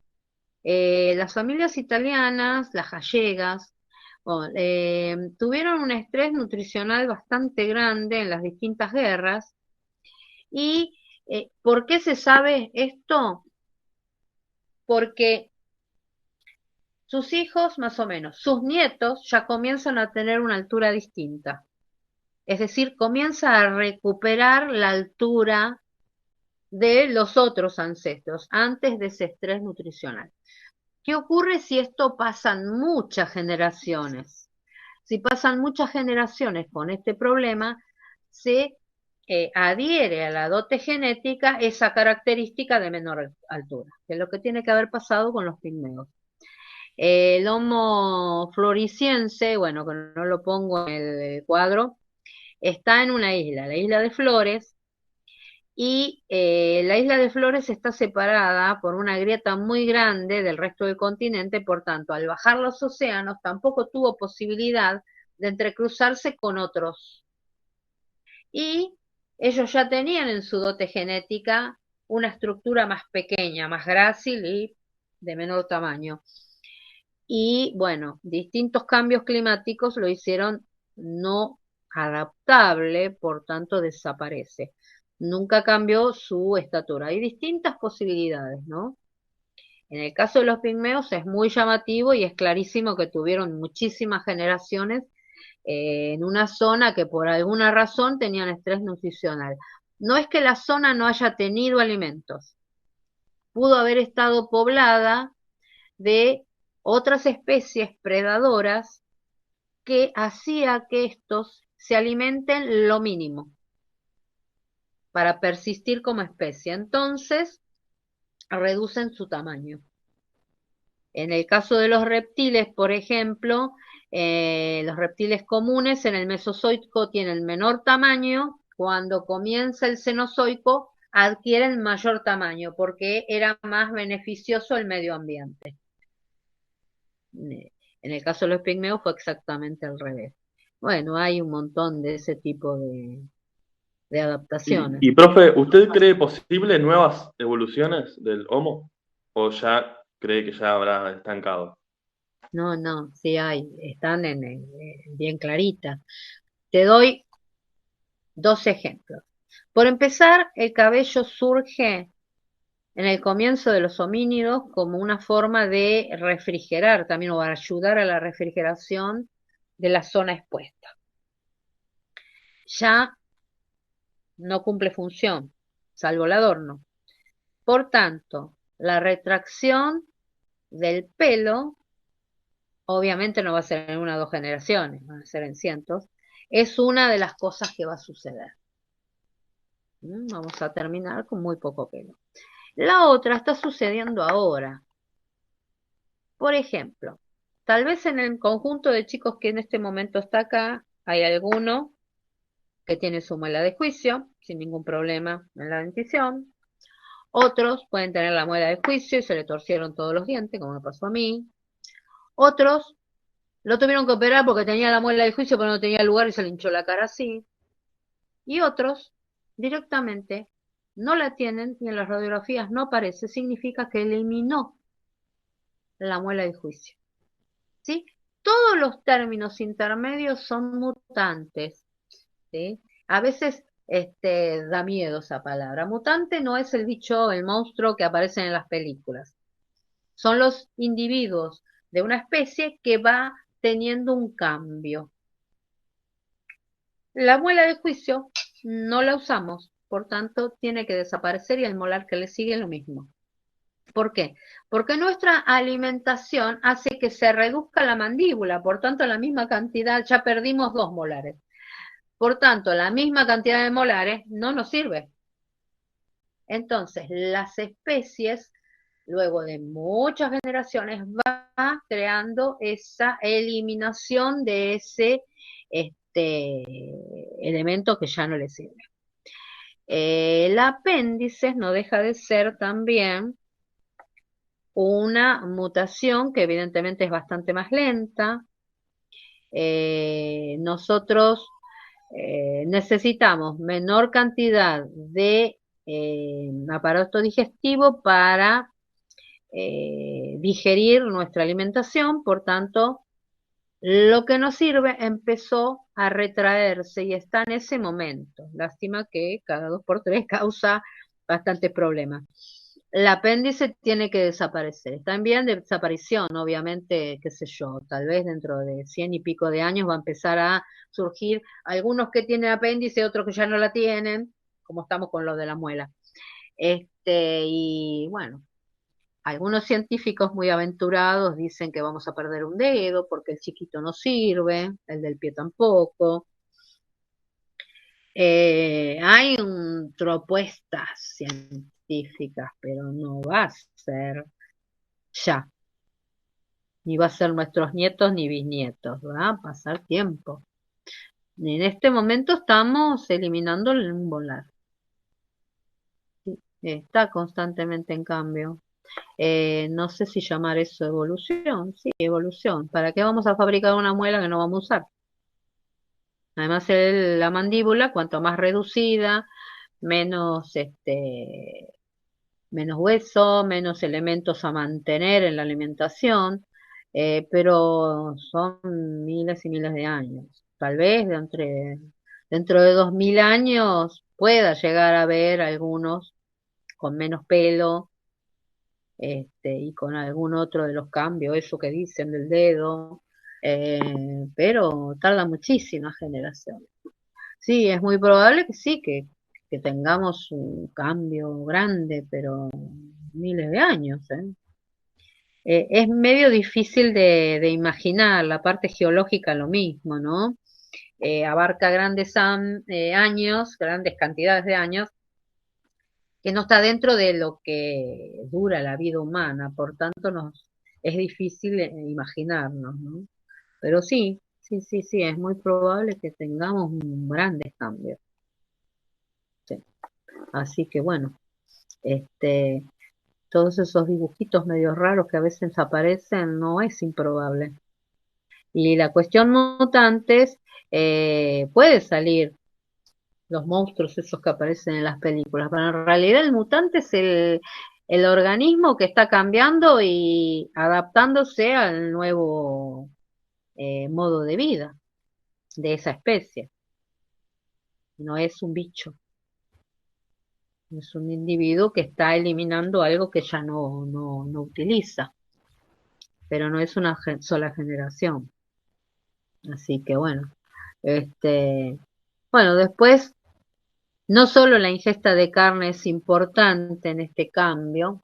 Las familias italianas, las gallegas, bueno, tuvieron un estrés nutricional bastante grande en las distintas guerras. ¿Y por qué se sabe esto? Porque sus hijos, más o menos, sus nietos ya comienzan a tener una altura distinta. Es decir, comienza a recuperar la altura de los otros ancestros antes de ese estrés nutricional. ¿Qué ocurre si esto pasan muchas generaciones? Si pasan muchas generaciones con este problema, se adhiere a la dote genética esa característica de menor altura, que es lo que tiene que haber pasado con los pigmeos. El Homo floresiense, bueno, que no lo pongo en el cuadro, está en una isla, la isla de Flores, y la isla de Flores está separada por una grieta muy grande del resto del continente, por tanto, al bajar los océanos tampoco tuvo posibilidad de entrecruzarse con otros. Y ellos ya tenían en su dote genética una estructura más pequeña, más grácil y de menor tamaño. Y bueno, distintos cambios climáticos lo hicieron no adaptable, por tanto desaparece. Nunca cambió su estatura. Hay distintas posibilidades, ¿no? En el caso de los pigmeos es muy llamativo y es clarísimo que tuvieron muchísimas generaciones en una zona que por alguna razón tenían estrés nutricional. No es que la zona no haya tenido alimentos, pudo haber estado poblada de otras especies predadoras que hacía que estos se alimenten lo mínimo para persistir como especie. Entonces, reducen su tamaño. En el caso de los reptiles, por ejemplo, los reptiles comunes en el Mesozoico tienen menor tamaño, cuando comienza el Cenozoico adquieren mayor tamaño porque era más beneficioso el medio ambiente. En el caso de los pigmeos fue exactamente al revés. Bueno, hay un montón de ese tipo de adaptaciones. Y, profe, ¿usted cree posible nuevas evoluciones del Homo? ¿O ya cree que ya habrá estancado? No, sí hay, están bien claritas. Te doy dos ejemplos. Por empezar, el cabello surge en el comienzo de los homínidos como una forma de refrigerar también o ayudar a la refrigeración de la zona expuesta. Ya no cumple función, salvo el adorno. Por tanto, la retracción del pelo, obviamente no va a ser en una o dos generaciones, van a ser en cientos, es una de las cosas que va a suceder. Vamos a terminar con muy poco pelo. La otra está sucediendo ahora. Por ejemplo, tal vez en el conjunto de chicos que en este momento está acá, hay alguno que tiene su muela de juicio, sin ningún problema en la dentición. Otros pueden tener la muela de juicio y se le torcieron todos los dientes, como me pasó a mí. Otros lo tuvieron que operar porque tenía la muela de juicio, pero no tenía lugar y se le hinchó la cara así. Y otros directamente no la tienen y en las radiografías no aparece, significa que eliminó la muela de juicio. ¿Sí? Todos los términos intermedios son mutantes. ¿Sí? A veces da miedo esa palabra. Mutante no es el bicho, el monstruo que aparece en las películas. Son los individuos de una especie que va teniendo un cambio. La muela de juicio no la usamos, por tanto tiene que desaparecer y el molar que le sigue lo mismo. ¿Por qué? Porque nuestra alimentación hace que se reduzca la mandíbula, por tanto la misma cantidad, ya perdimos 2 molares. Por tanto, la misma cantidad de molares no nos sirve. Entonces, las especies, luego de muchas generaciones, va creando esa eliminación de ese elemento que ya no le sirve. El apéndice no deja de ser también una mutación que evidentemente es bastante más lenta. Nosotros necesitamos menor cantidad de aparato digestivo para digerir nuestra alimentación, por tanto, lo que nos sirve empezó a retraerse y está en ese momento. Lástima que cada 2 por 3 causa bastantes problemas. El apéndice tiene que desaparecer. Está en bien de desaparición, obviamente, qué sé yo, tal vez dentro de 100 y pico de años va a empezar a surgir algunos que tienen apéndice, otros que ya no la tienen, como estamos con lo de la muela. Y bueno, algunos científicos muy aventurados dicen que vamos a perder un dedo porque el chiquito no sirve, el del pie tampoco. Hay propuestas científicas, pero no va a ser ya. Ni va a ser nuestros nietos ni bisnietos, va a pasar tiempo. En este momento estamos eliminando el volar. Está constantemente en cambio. No sé si llamar eso evolución. Sí, evolución. ¿Para qué vamos a fabricar una muela que no vamos a usar? Además, la mandíbula, cuanto más reducida, menos menos hueso, menos elementos a mantener en la alimentación, pero son miles y miles de años. Tal vez dentro de 2000 años pueda llegar a haber algunos con menos pelo, y con algún otro de los cambios, eso que dicen del dedo, pero tarda muchísimas generaciones. Sí, es muy probable que sí, que tengamos un cambio grande, pero miles de años, ¿eh? Es medio difícil de imaginar, la parte geológica lo mismo, ¿no? Abarca grandes años, grandes cantidades de años, que no está dentro de lo que dura la vida humana, por tanto es difícil imaginarnos, ¿no? Pero sí, es muy probable que tengamos grandes cambios. Sí. Así que bueno, todos esos dibujitos medio raros que a veces aparecen no es improbable. Y la cuestión mutantes puede salir los monstruos esos que aparecen en las películas, pero en realidad el mutante es el organismo que está cambiando y adaptándose al nuevo modo de vida de esa especie. No es un bicho, es un individuo que está eliminando algo que ya no utiliza, pero no es una sola generación. Así que bueno, bueno, después, no solo la ingesta de carne es importante en este cambio,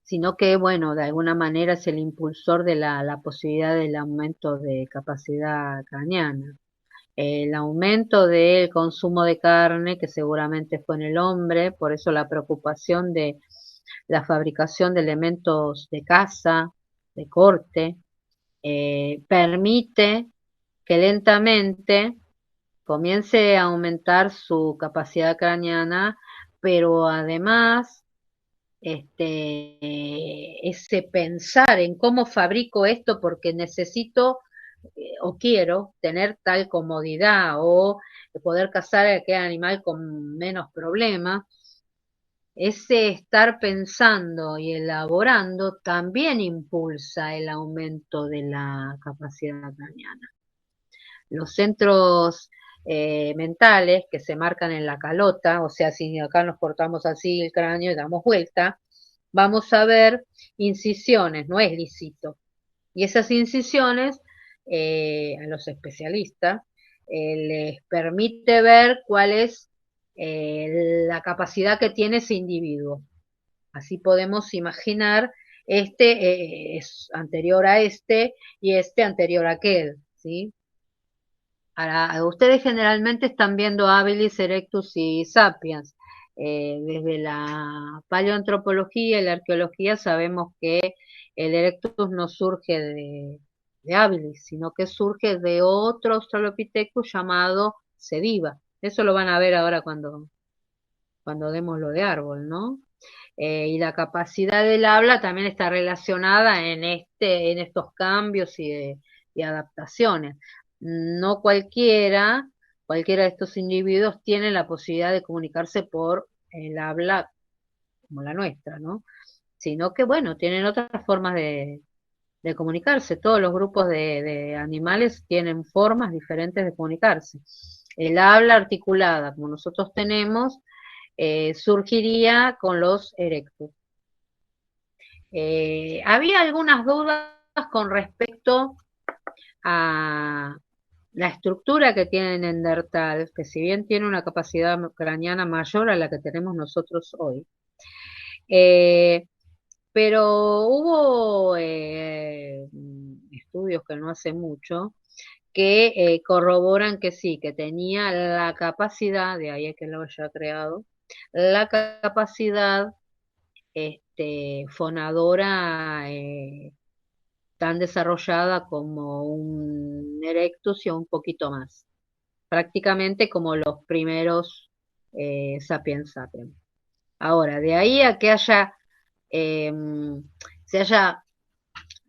sino que, bueno, de alguna manera es el impulsor de la posibilidad del aumento de capacidad craneana. El aumento del consumo de carne, que seguramente fue en el hombre, por eso la preocupación de la fabricación de elementos de caza, de corte, permite que lentamente comience a aumentar su capacidad craneana, pero además ese pensar en cómo fabrico esto porque necesito o quiero tener tal comodidad o poder cazar a aquel animal con menos problemas, ese estar pensando y elaborando también impulsa el aumento de la capacidad craneana. Los centros mentales que se marcan en la calota, o sea, si acá nos cortamos así el cráneo y damos vuelta, vamos a ver incisiones, no es lícito. Y esas incisiones, a los especialistas, les permite ver cuál es la capacidad que tiene ese individuo. Así podemos imaginar, es anterior a este y este anterior a aquel, ¿sí? Ahora, ustedes generalmente están viendo Habilis, Erectus y Sapiens. Desde la paleoantropología y la arqueología sabemos que el Erectus no surge de Habilis, sino que surge de otro Australopithecus llamado Sediba. Eso lo van a ver ahora cuando demos lo de árbol, ¿no? Y la capacidad del habla también está relacionada en estos cambios y adaptaciones. No cualquiera de estos individuos tiene la posibilidad de comunicarse por el habla como la nuestra, ¿no? Sino que, bueno, tienen otras formas de comunicarse. Todos los grupos de animales tienen formas diferentes de comunicarse. El habla articulada, como nosotros tenemos, surgiría con los erectus. Había algunas dudas con respecto a la estructura que tiene Neandertal, que si bien tiene una capacidad craneana mayor a la que tenemos nosotros hoy, pero hubo estudios que no hace mucho que corroboran que sí, que tenía la capacidad, de ahí es que lo haya creado, la capacidad fonadora tan desarrollada como un Erectus y un poquito más, prácticamente como los primeros Sapiens Sapiens. Ahora, de ahí a que se haya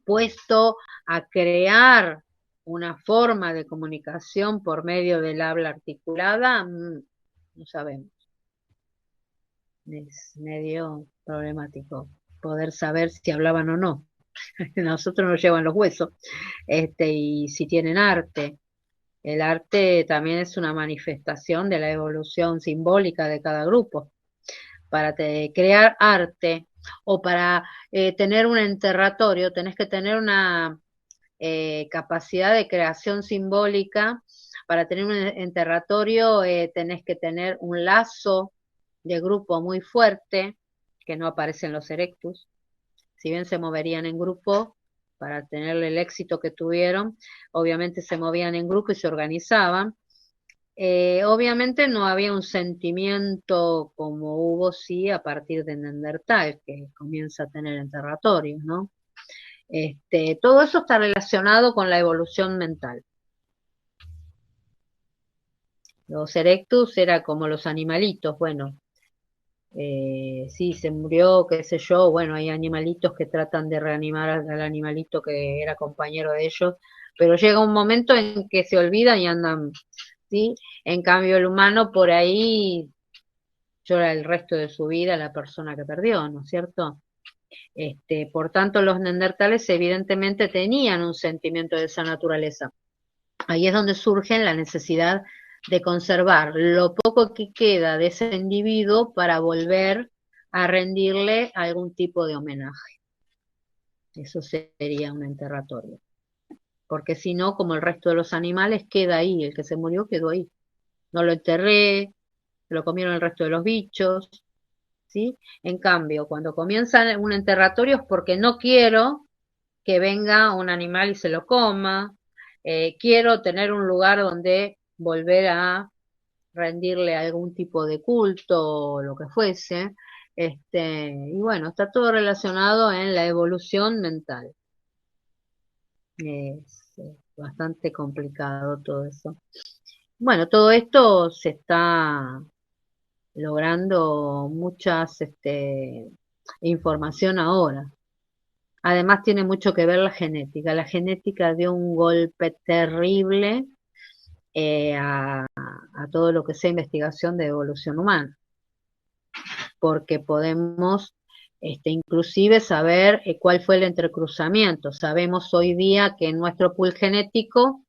puesto a crear una forma de comunicación por medio del habla articulada, no sabemos. Es medio problemático poder saber si hablaban o no. Nosotros nos llevan los huesos, y si tienen arte. El arte también es una manifestación de la evolución simbólica de cada grupo. Para crear arte o para tener un enterratorio, tenés que tener una capacidad de creación simbólica. Para tener un enterratorio tenés que tener un lazo de grupo muy fuerte, que no aparece en los erectus. Si bien se moverían en grupo para tener el éxito que tuvieron, obviamente se movían en grupo y se organizaban. Obviamente no había un sentimiento como hubo sí a partir de Neandertal, que comienza a tener enterratorios, ¿no? Todo eso está relacionado con la evolución mental. Los erectus era como los animalitos, bueno, sí, se murió, qué sé yo, bueno, hay animalitos que tratan de reanimar al animalito que era compañero de ellos, pero llega un momento en que se olvidan y andan, ¿sí? En cambio el humano por ahí llora el resto de su vida la persona que perdió, ¿no es cierto? Por tanto, los neandertales evidentemente tenían un sentimiento de esa naturaleza. Ahí es donde surge la necesidad de conservar lo poco que queda de ese individuo para volver a rendirle algún tipo de homenaje. Eso sería un enterratorio. Porque si no, como el resto de los animales, queda ahí, el que se murió quedó ahí. No lo enterré, lo comieron el resto de los bichos, ¿sí? En cambio, cuando comienza un enterratorio es porque no quiero que venga un animal y se lo coma, quiero tener un lugar donde volver a rendirle algún tipo de culto o lo que fuese, y bueno, está todo relacionado en la evolución mental. Es bastante complicado todo eso. Bueno, todo esto se está logrando muchas información ahora. Además tiene mucho que ver la genética. La genética dio un golpe terrible a todo lo que sea investigación de evolución humana, porque podemos inclusive saber cuál fue el entrecruzamiento. Sabemos hoy día que en nuestro pool genético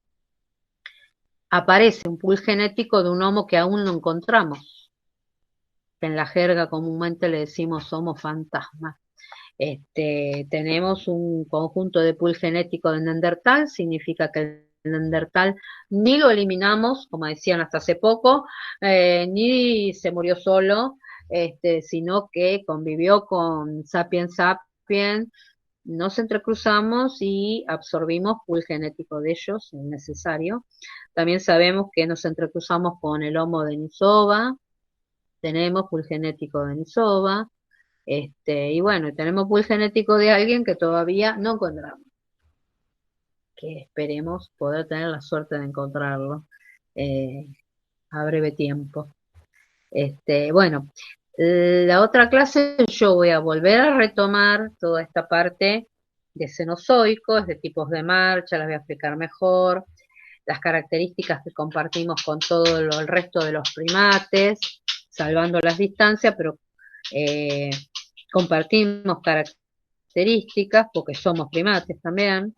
aparece un pool genético de un homo que aún no encontramos, que en la jerga comúnmente le decimos homo fantasma. Tenemos un conjunto de pool genético de Neandertal, significa que el Neandertal ni lo eliminamos, como decían hasta hace poco, ni se murió solo, sino que convivió con Sapiens sapiens, nos entrecruzamos y absorbimos pool genético de ellos, es necesario. También sabemos que nos entrecruzamos con el Homo denisova, tenemos pool genético de Denisova, y bueno, tenemos pool genético de alguien que todavía no encontramos, que esperemos poder tener la suerte de encontrarlo a breve tiempo. Bueno, la otra clase yo voy a volver a retomar toda esta parte de cenozoicos, de tipos de marcha, las voy a explicar mejor, las características que compartimos con todo el resto de los primates, salvando las distancias, pero compartimos características porque somos primates también.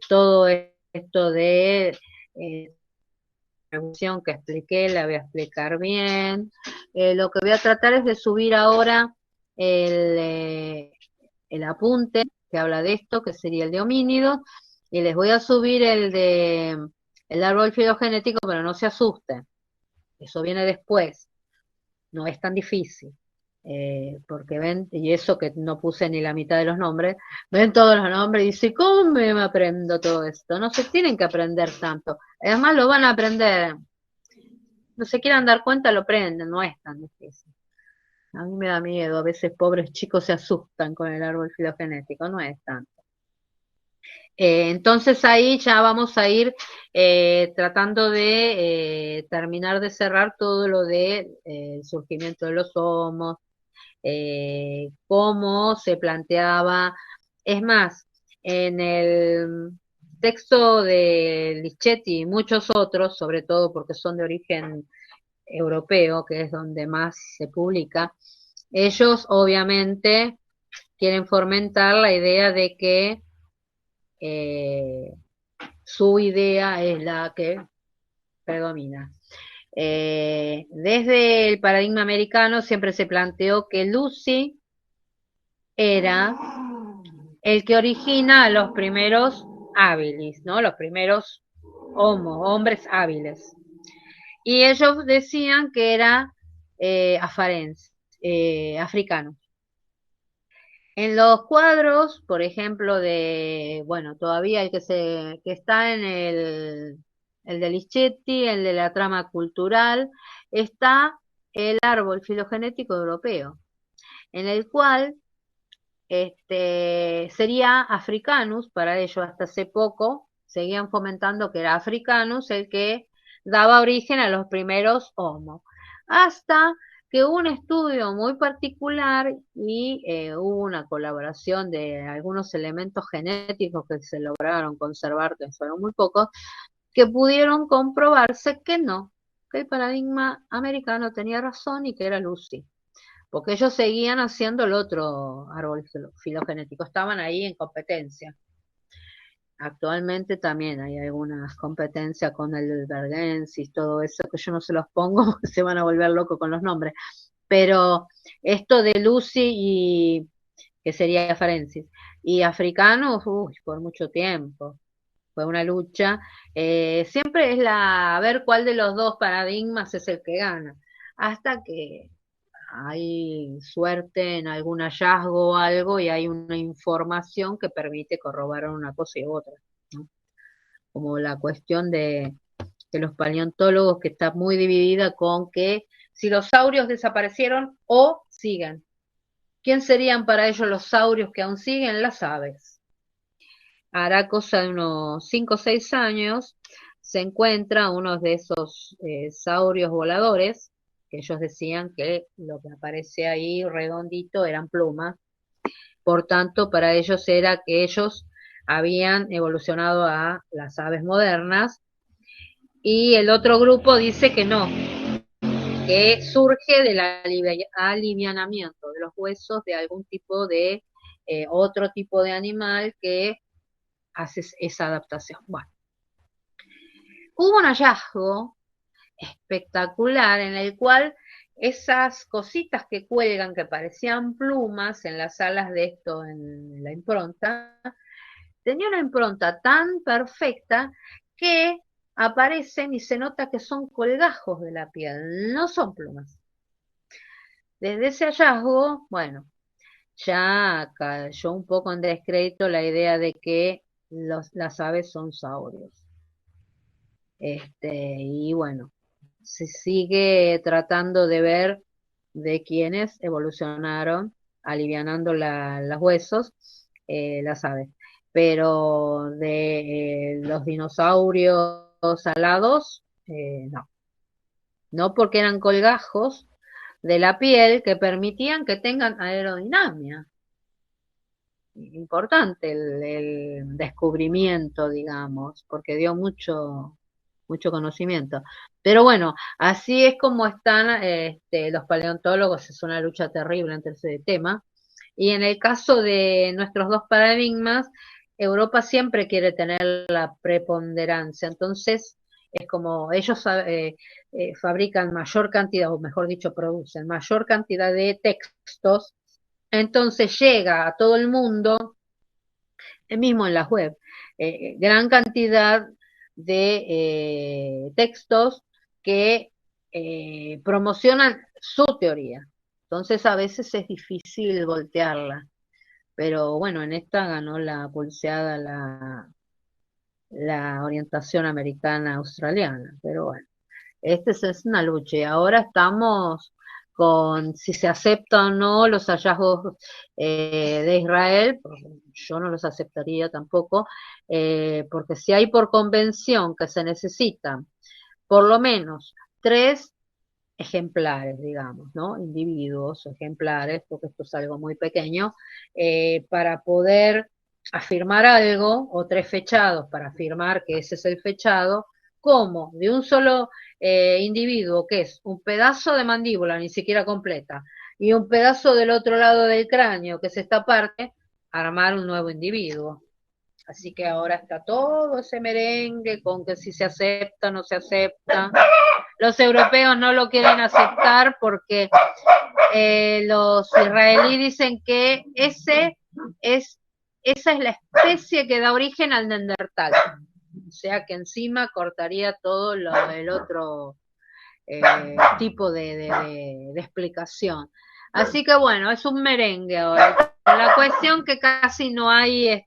Todo esto de evolución que expliqué la voy a explicar bien. Lo que voy a tratar es de subir ahora el apunte que habla de esto, que sería el de homínidos, y les voy a subir el de el árbol filogenético, pero no se asusten, eso viene después, no es tan difícil. Porque ven, y eso que no puse ni la mitad de los nombres, ven todos los nombres y dicen, ¿cómo me aprendo todo esto? No se tienen que aprender tanto, además lo van a aprender, no se quieran dar cuenta, lo aprenden, no es tan difícil. A mí me da miedo, a veces pobres chicos se asustan con el árbol filogenético, no es tanto. Entonces ahí ya vamos a ir tratando de terminar de cerrar todo lo de el surgimiento de los homos, cómo se planteaba. Es más, en el texto de Lichetti y muchos otros, sobre todo porque son de origen europeo, que es donde más se publica, ellos obviamente quieren fomentar la idea de que su idea es la que predomina. Desde el paradigma americano siempre se planteó que Lucy era el que origina a los primeros hábiles, ¿no? Los primeros hombres hábiles. Y ellos decían que era afarense, africano. En los cuadros, por ejemplo, bueno, todavía el que está en el de Lichetti, el de la trama cultural, está el árbol filogenético europeo, en el cual sería Africanus, para ellos hasta hace poco, seguían fomentando que era Africanus el que daba origen a los primeros Homo, hasta que hubo un estudio muy particular y hubo una colaboración de algunos elementos genéticos que se lograron conservar, que fueron muy pocos, que pudieron comprobarse que no, que el paradigma americano tenía razón y que era Lucy, porque ellos seguían haciendo el otro árbol filogenético, estaban ahí en competencia. Actualmente también hay algunas competencias con el Bergensis, todo eso, que yo no se los pongo porque se van a volver locos con los nombres. Pero esto de Lucy y que sería Ferencis, y africanos, uy, por mucho tiempo. Fue una lucha. Siempre es a ver cuál de los dos paradigmas es el que gana. Hasta que hay suerte en algún hallazgo o algo y hay una información que permite corroborar una cosa y otra, ¿no? Como la cuestión de los paleontólogos, que está muy dividida con que si los saurios desaparecieron o siguen. ¿Quién serían para ellos los saurios que aún siguen? Las aves. Hará cosa de unos 5 o 6 años, se encuentra uno de esos saurios voladores, que ellos decían que lo que aparece ahí redondito eran plumas. Por tanto, para ellos era que ellos habían evolucionado a las aves modernas, y el otro grupo dice que no, que surge del alivianamiento de los huesos de algún tipo de otro tipo de animal que hace esa adaptación. Bueno, hubo un hallazgo espectacular en el cual esas cositas que cuelgan, que parecían plumas en las alas de esto, en la impronta, tenía una impronta tan perfecta que aparecen y se nota que son colgajos de la piel, no son plumas. Desde ese hallazgo, bueno, ya cayó un poco en descrédito la idea de que las aves son saurios. Y bueno, se sigue tratando de ver de quiénes evolucionaron alivianando los huesos, las aves. Pero de los dinosaurios alados, no. No, porque eran colgajos de la piel que permitían que tengan aerodinámica. Importante el descubrimiento, digamos, porque dio mucho conocimiento. Pero bueno, así es como están los paleontólogos, es una lucha terrible entre ese tema. Y en el caso de nuestros dos paradigmas, Europa siempre quiere tener la preponderancia, entonces es como ellos fabrican mayor cantidad, o mejor dicho, producen mayor cantidad de textos, entonces llega a todo el mundo, mismo en la web, gran cantidad de textos que promocionan su teoría. Entonces a veces es difícil voltearla. Pero bueno, en esta ganó la pulseada la orientación americana australiana. Pero bueno, es una lucha. Y ahora estamos con si se acepta o no los hallazgos de Israel. Yo no los aceptaría tampoco, porque si hay por convención que se necesitan por lo menos 3 ejemplares, digamos, ¿no? Individuos, ejemplares, porque esto es algo muy pequeño, para poder afirmar algo, o 3 fechados para afirmar que ese es el fechado, como de un solo individuo, que es un pedazo de mandíbula, ni siquiera completa, y un pedazo del otro lado del cráneo, que es esta parte, armar un nuevo individuo. Así que ahora está todo ese merengue con que si se acepta, no se acepta. Los europeos no lo quieren aceptar porque los israelíes dicen que esa es la especie que da origen al Neandertal. O sea que encima cortaría todo el otro tipo de explicación. Así que bueno, es un merengue ahora. La cuestión que casi no hay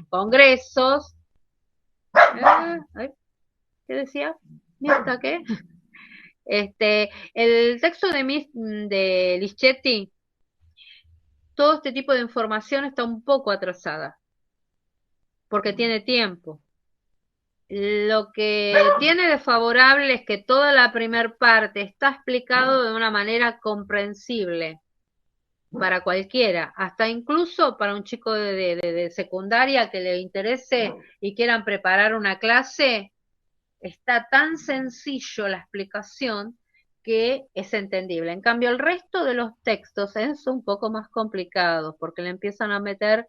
congresos. ¿Qué decía? ¿Mirta qué? El texto de Lischetti, todo este tipo de información está un poco atrasada, porque tiene tiempo. Lo que tiene de favorable es que toda la primer parte está explicado de una manera comprensible para cualquiera, hasta incluso para un chico de secundaria que le interese y quieran preparar una clase, está tan sencillo la explicación que es entendible. En cambio, el resto de los textos es un poco más complicado porque le empiezan a meter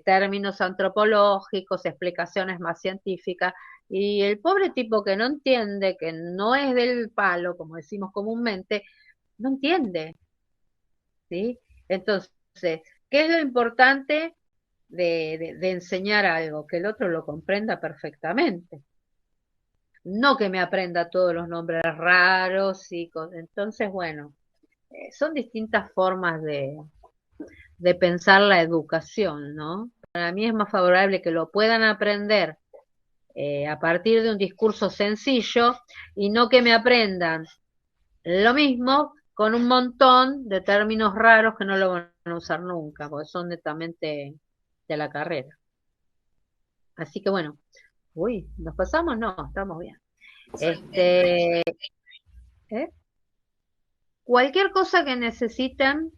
términos antropológicos, explicaciones más científicas, y el pobre tipo que no entiende, que no es del palo, como decimos comúnmente, no entiende, ¿sí? Entonces, ¿qué es lo importante de enseñar algo? Que el otro lo comprenda perfectamente. No que me aprenda todos los nombres raros y cosas. Entonces, bueno, son distintas formas de pensar la educación, ¿no? Para mí es más favorable que lo puedan aprender a partir de un discurso sencillo y no que me aprendan lo mismo con un montón de términos raros que no lo van a usar nunca, porque son netamente de la carrera. Así que bueno, uy, ¿nos pasamos? No, estamos bien. Este, ¿eh? Cualquier cosa que necesiten,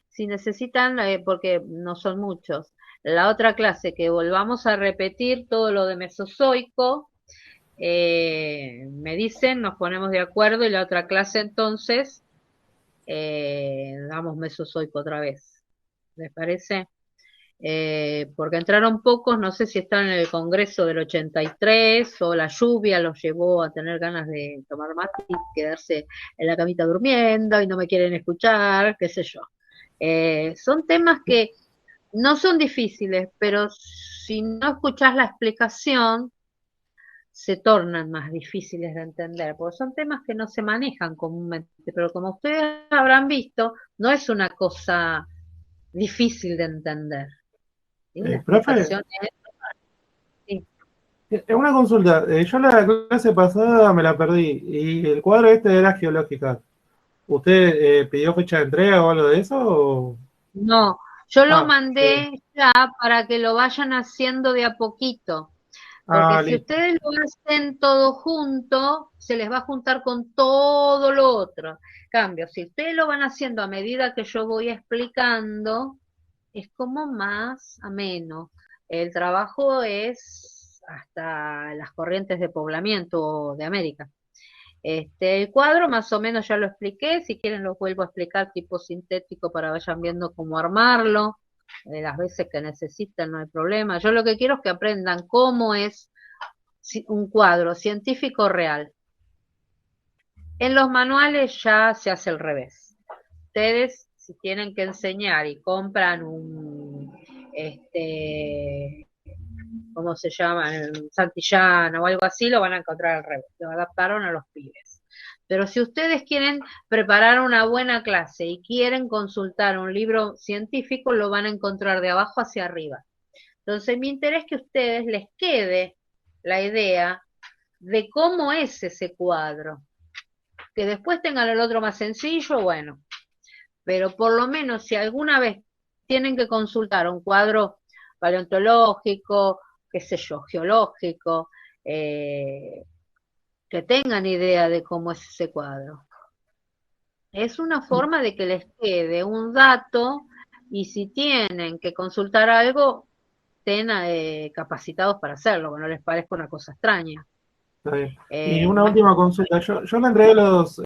si necesitan, porque no son muchos, la otra clase que volvamos a repetir todo lo de Mesozoico, me dicen, nos ponemos de acuerdo y la otra clase entonces damos Mesozoico otra vez. ¿Les parece? Porque entraron pocos, no sé si están en el Congreso del 83 o la lluvia los llevó a tener ganas de tomar mate y quedarse en la camita durmiendo y no me quieren escuchar, qué sé yo. Son temas que no son difíciles, pero si no escuchás la explicación, se tornan más difíciles de entender, porque son temas que no se manejan comúnmente, pero como ustedes habrán visto, no es una cosa difícil de entender. ¿Sí? La Profe, explicación es... Sí. una consulta. Yo la clase pasada me la perdí y el cuadro este era geológica. ¿Usted pidió fecha de entrega o algo de eso? No, yo lo Sí. mandé ya para que lo vayan haciendo de a poquito, porque si Listo. ustedes lo hacen todo junto, se les va a juntar con todo lo otro. Cambio, si ustedes lo van haciendo a medida que yo voy explicando, es como más ameno. El trabajo es hasta las corrientes de poblamiento de América. El cuadro más o menos ya lo expliqué, si quieren lo vuelvo a explicar tipo sintético para vayan viendo cómo armarlo, las veces que necesiten no hay problema. Yo lo que quiero es que aprendan cómo es un cuadro científico real. En los manuales ya se hace al revés. Ustedes, si tienen que enseñar y compran ¿cómo se llama? En Santillana o algo así, lo van a encontrar al revés. Lo adaptaron a los pibes. Pero si ustedes quieren preparar una buena clase y quieren consultar un libro científico, lo van a encontrar de abajo hacia arriba. Entonces, mi interés es que a ustedes les quede la idea de cómo es ese cuadro. Que después tengan el otro más sencillo, bueno. Pero por lo menos si alguna vez tienen que consultar un cuadro paleontológico, qué sé yo, geológico, que tengan idea de cómo es ese cuadro. Es una forma de que les quede un dato y si tienen que consultar algo, estén capacitados para hacerlo, que no les parezca una cosa extraña. Está bien. Y una última consulta. Yo le entregué los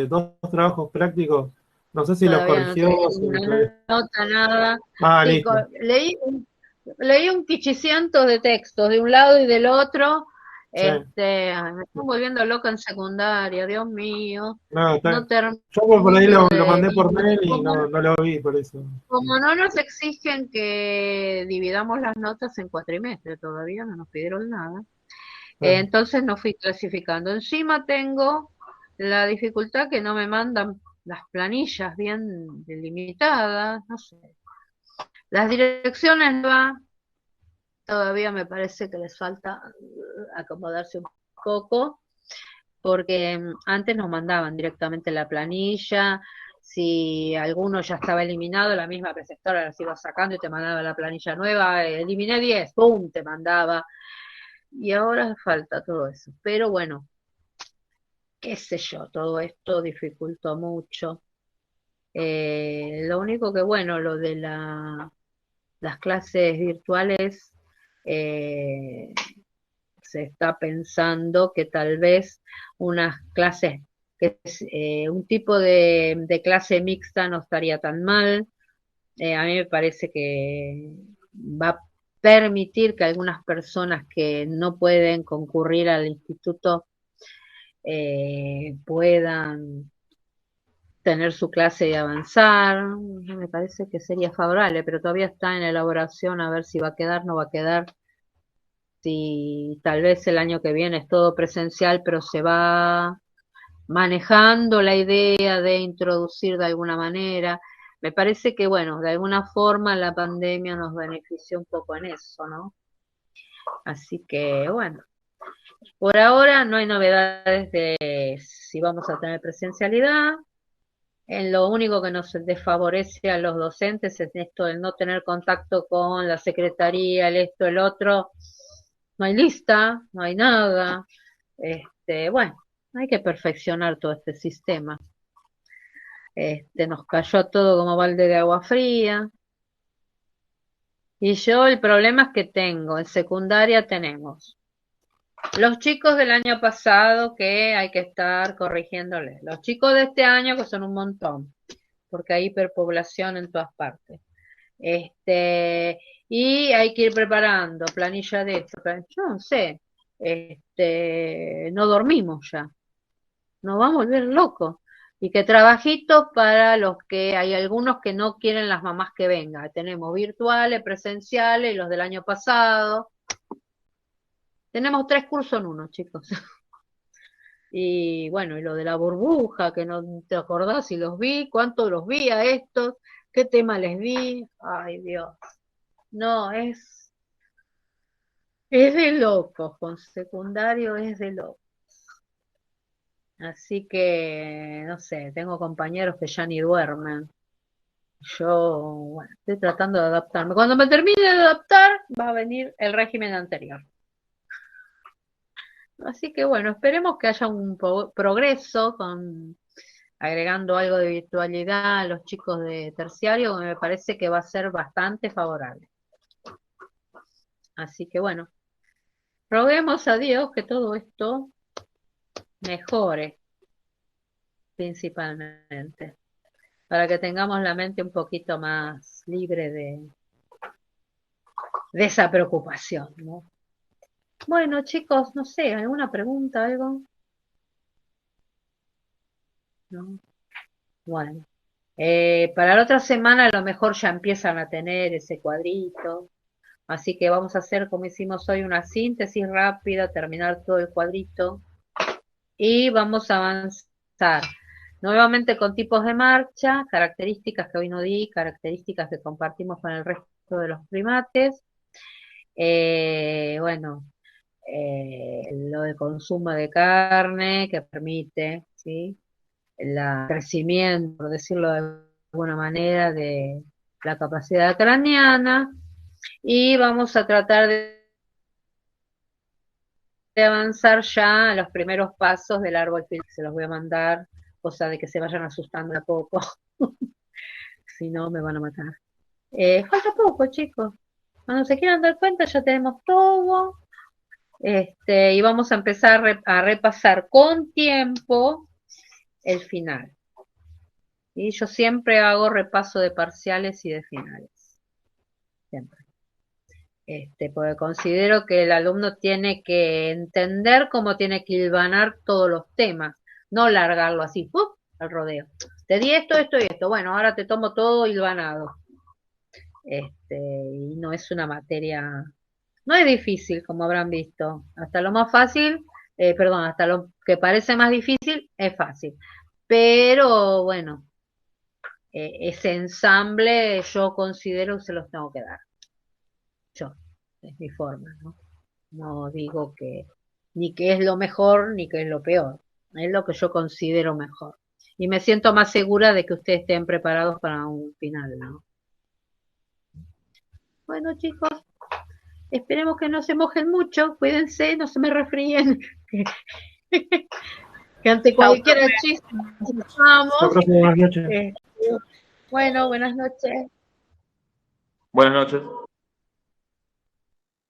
dos trabajos prácticos. No sé si los Todavía no corrigió. tengo ninguna nota, nada. Sí, Listo. leí un quichicientos de textos de un lado y del otro. Sí. Me estoy volviendo loca en secundaria, Dios mío. No, No yo por ahí lo termino mandé por mail y como, no lo vi, por eso. como no nos exigen que dividamos las notas en cuatrimestre, todavía no nos pidieron nada. Entonces no fui clasificando. Encima tengo la dificultad que no me mandan las planillas bien delimitadas, no sé. Las direcciones todavía me parece que les falta acomodarse un poco, porque antes nos mandaban directamente la planilla, si alguno ya estaba eliminado, la misma preceptora las iba sacando y te mandaba la planilla nueva, eliminé 10, ¡pum!, te mandaba. Y ahora falta todo eso. Pero bueno, qué sé yo, todo esto dificultó mucho. Lo único que, bueno, lo de las clases virtuales se está pensando que tal vez unas clases, un tipo de clase mixta no estaría tan mal. A mí me parece que va a permitir que algunas personas que no pueden concurrir al instituto puedan tener su clase y avanzar. Me parece que sería favorable, pero todavía está en elaboración a ver si va a quedar, no va a quedar. Si tal vez el año que viene es todo presencial, pero se va manejando la idea de introducir de alguna manera. Me parece que, bueno, de alguna forma la pandemia nos benefició un poco en eso, ¿no? Así que, bueno, por ahora no hay novedades de si vamos a tener presencialidad. En lo único que nos desfavorece a los docentes es esto del no tener contacto con la secretaría, el esto, el otro. No hay lista, no hay nada. Bueno, hay que perfeccionar todo este sistema. Nos cayó todo como balde de agua fría. Y yo el problema es que tengo, en secundaria tenemos los chicos del año pasado que hay que estar corrigiéndoles. Los chicos de este año que son un montón, porque hay hiperpoblación en todas partes. Y hay que ir preparando planilla de esto. Yo no sé, no dormimos ya. Nos vamos a volver locos. Y que trabajitos para los que hay algunos que no quieren las mamás que vengan. Tenemos virtuales, presenciales y los del año pasado. Tenemos 3 cursos en uno, chicos. Y bueno, y lo de la burbuja, que no te acordás si los vi, cuánto los vi a estos, qué tema les vi. Ay, Dios. No, es de locos, con secundario es de locos. Así que, no sé, tengo compañeros que ya ni duermen. Yo, bueno, estoy tratando de adaptarme. Cuando me termine de adaptar, va a venir el régimen anterior. Así que bueno, esperemos que haya un progreso con agregando algo de virtualidad a los chicos de terciario, que me parece que va a ser bastante favorable. Así que bueno, roguemos a Dios que todo esto mejore, principalmente, para que tengamos la mente un poquito más libre de esa preocupación, ¿no? Bueno, chicos, no sé, ¿alguna pregunta, algo? ¿No? Bueno, para la otra semana a lo mejor ya empiezan a tener ese cuadrito, así que vamos a hacer como hicimos hoy una síntesis rápida, terminar todo el cuadrito y vamos a avanzar nuevamente con tipos de marcha, características que hoy no di, características que compartimos con el resto de los primates. Bueno, lo de consumo de carne que permite, ¿sí? El crecimiento, por decirlo de alguna manera, de la capacidad craneana, y vamos a tratar de avanzar ya a los primeros pasos del árbol que se los voy a mandar, cosa de que se vayan asustando a poco, si no me van a matar. Falta poco, chicos. Cuando se quieran dar cuenta ya tenemos todo. Y vamos a empezar a repasar con tiempo el final. Y yo siempre hago repaso de parciales y de finales. Siempre. Porque considero que el alumno tiene que entender cómo tiene que hilvanar todos los temas, no largarlo así, ¡pum!, al rodeo. Te di esto, esto y esto. Bueno, ahora te tomo todo hilvanado. Y no es una materia, no es difícil, como habrán visto. Hasta lo más fácil, hasta lo que parece más difícil es fácil. Pero bueno, ese ensamble yo considero que se los tengo que dar. Yo, es mi forma, ¿no? No digo que ni que es lo mejor ni que es lo peor. Es lo que yo considero mejor. Y me siento más segura de que ustedes estén preparados para un final, ¿no? Bueno, chicos, esperemos que no se mojen mucho, cuídense, no se me resfríen. Que ante cualquier chiste nos vamos. Buenas noches. Bueno, buenas noches. Buenas noches.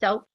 Chau.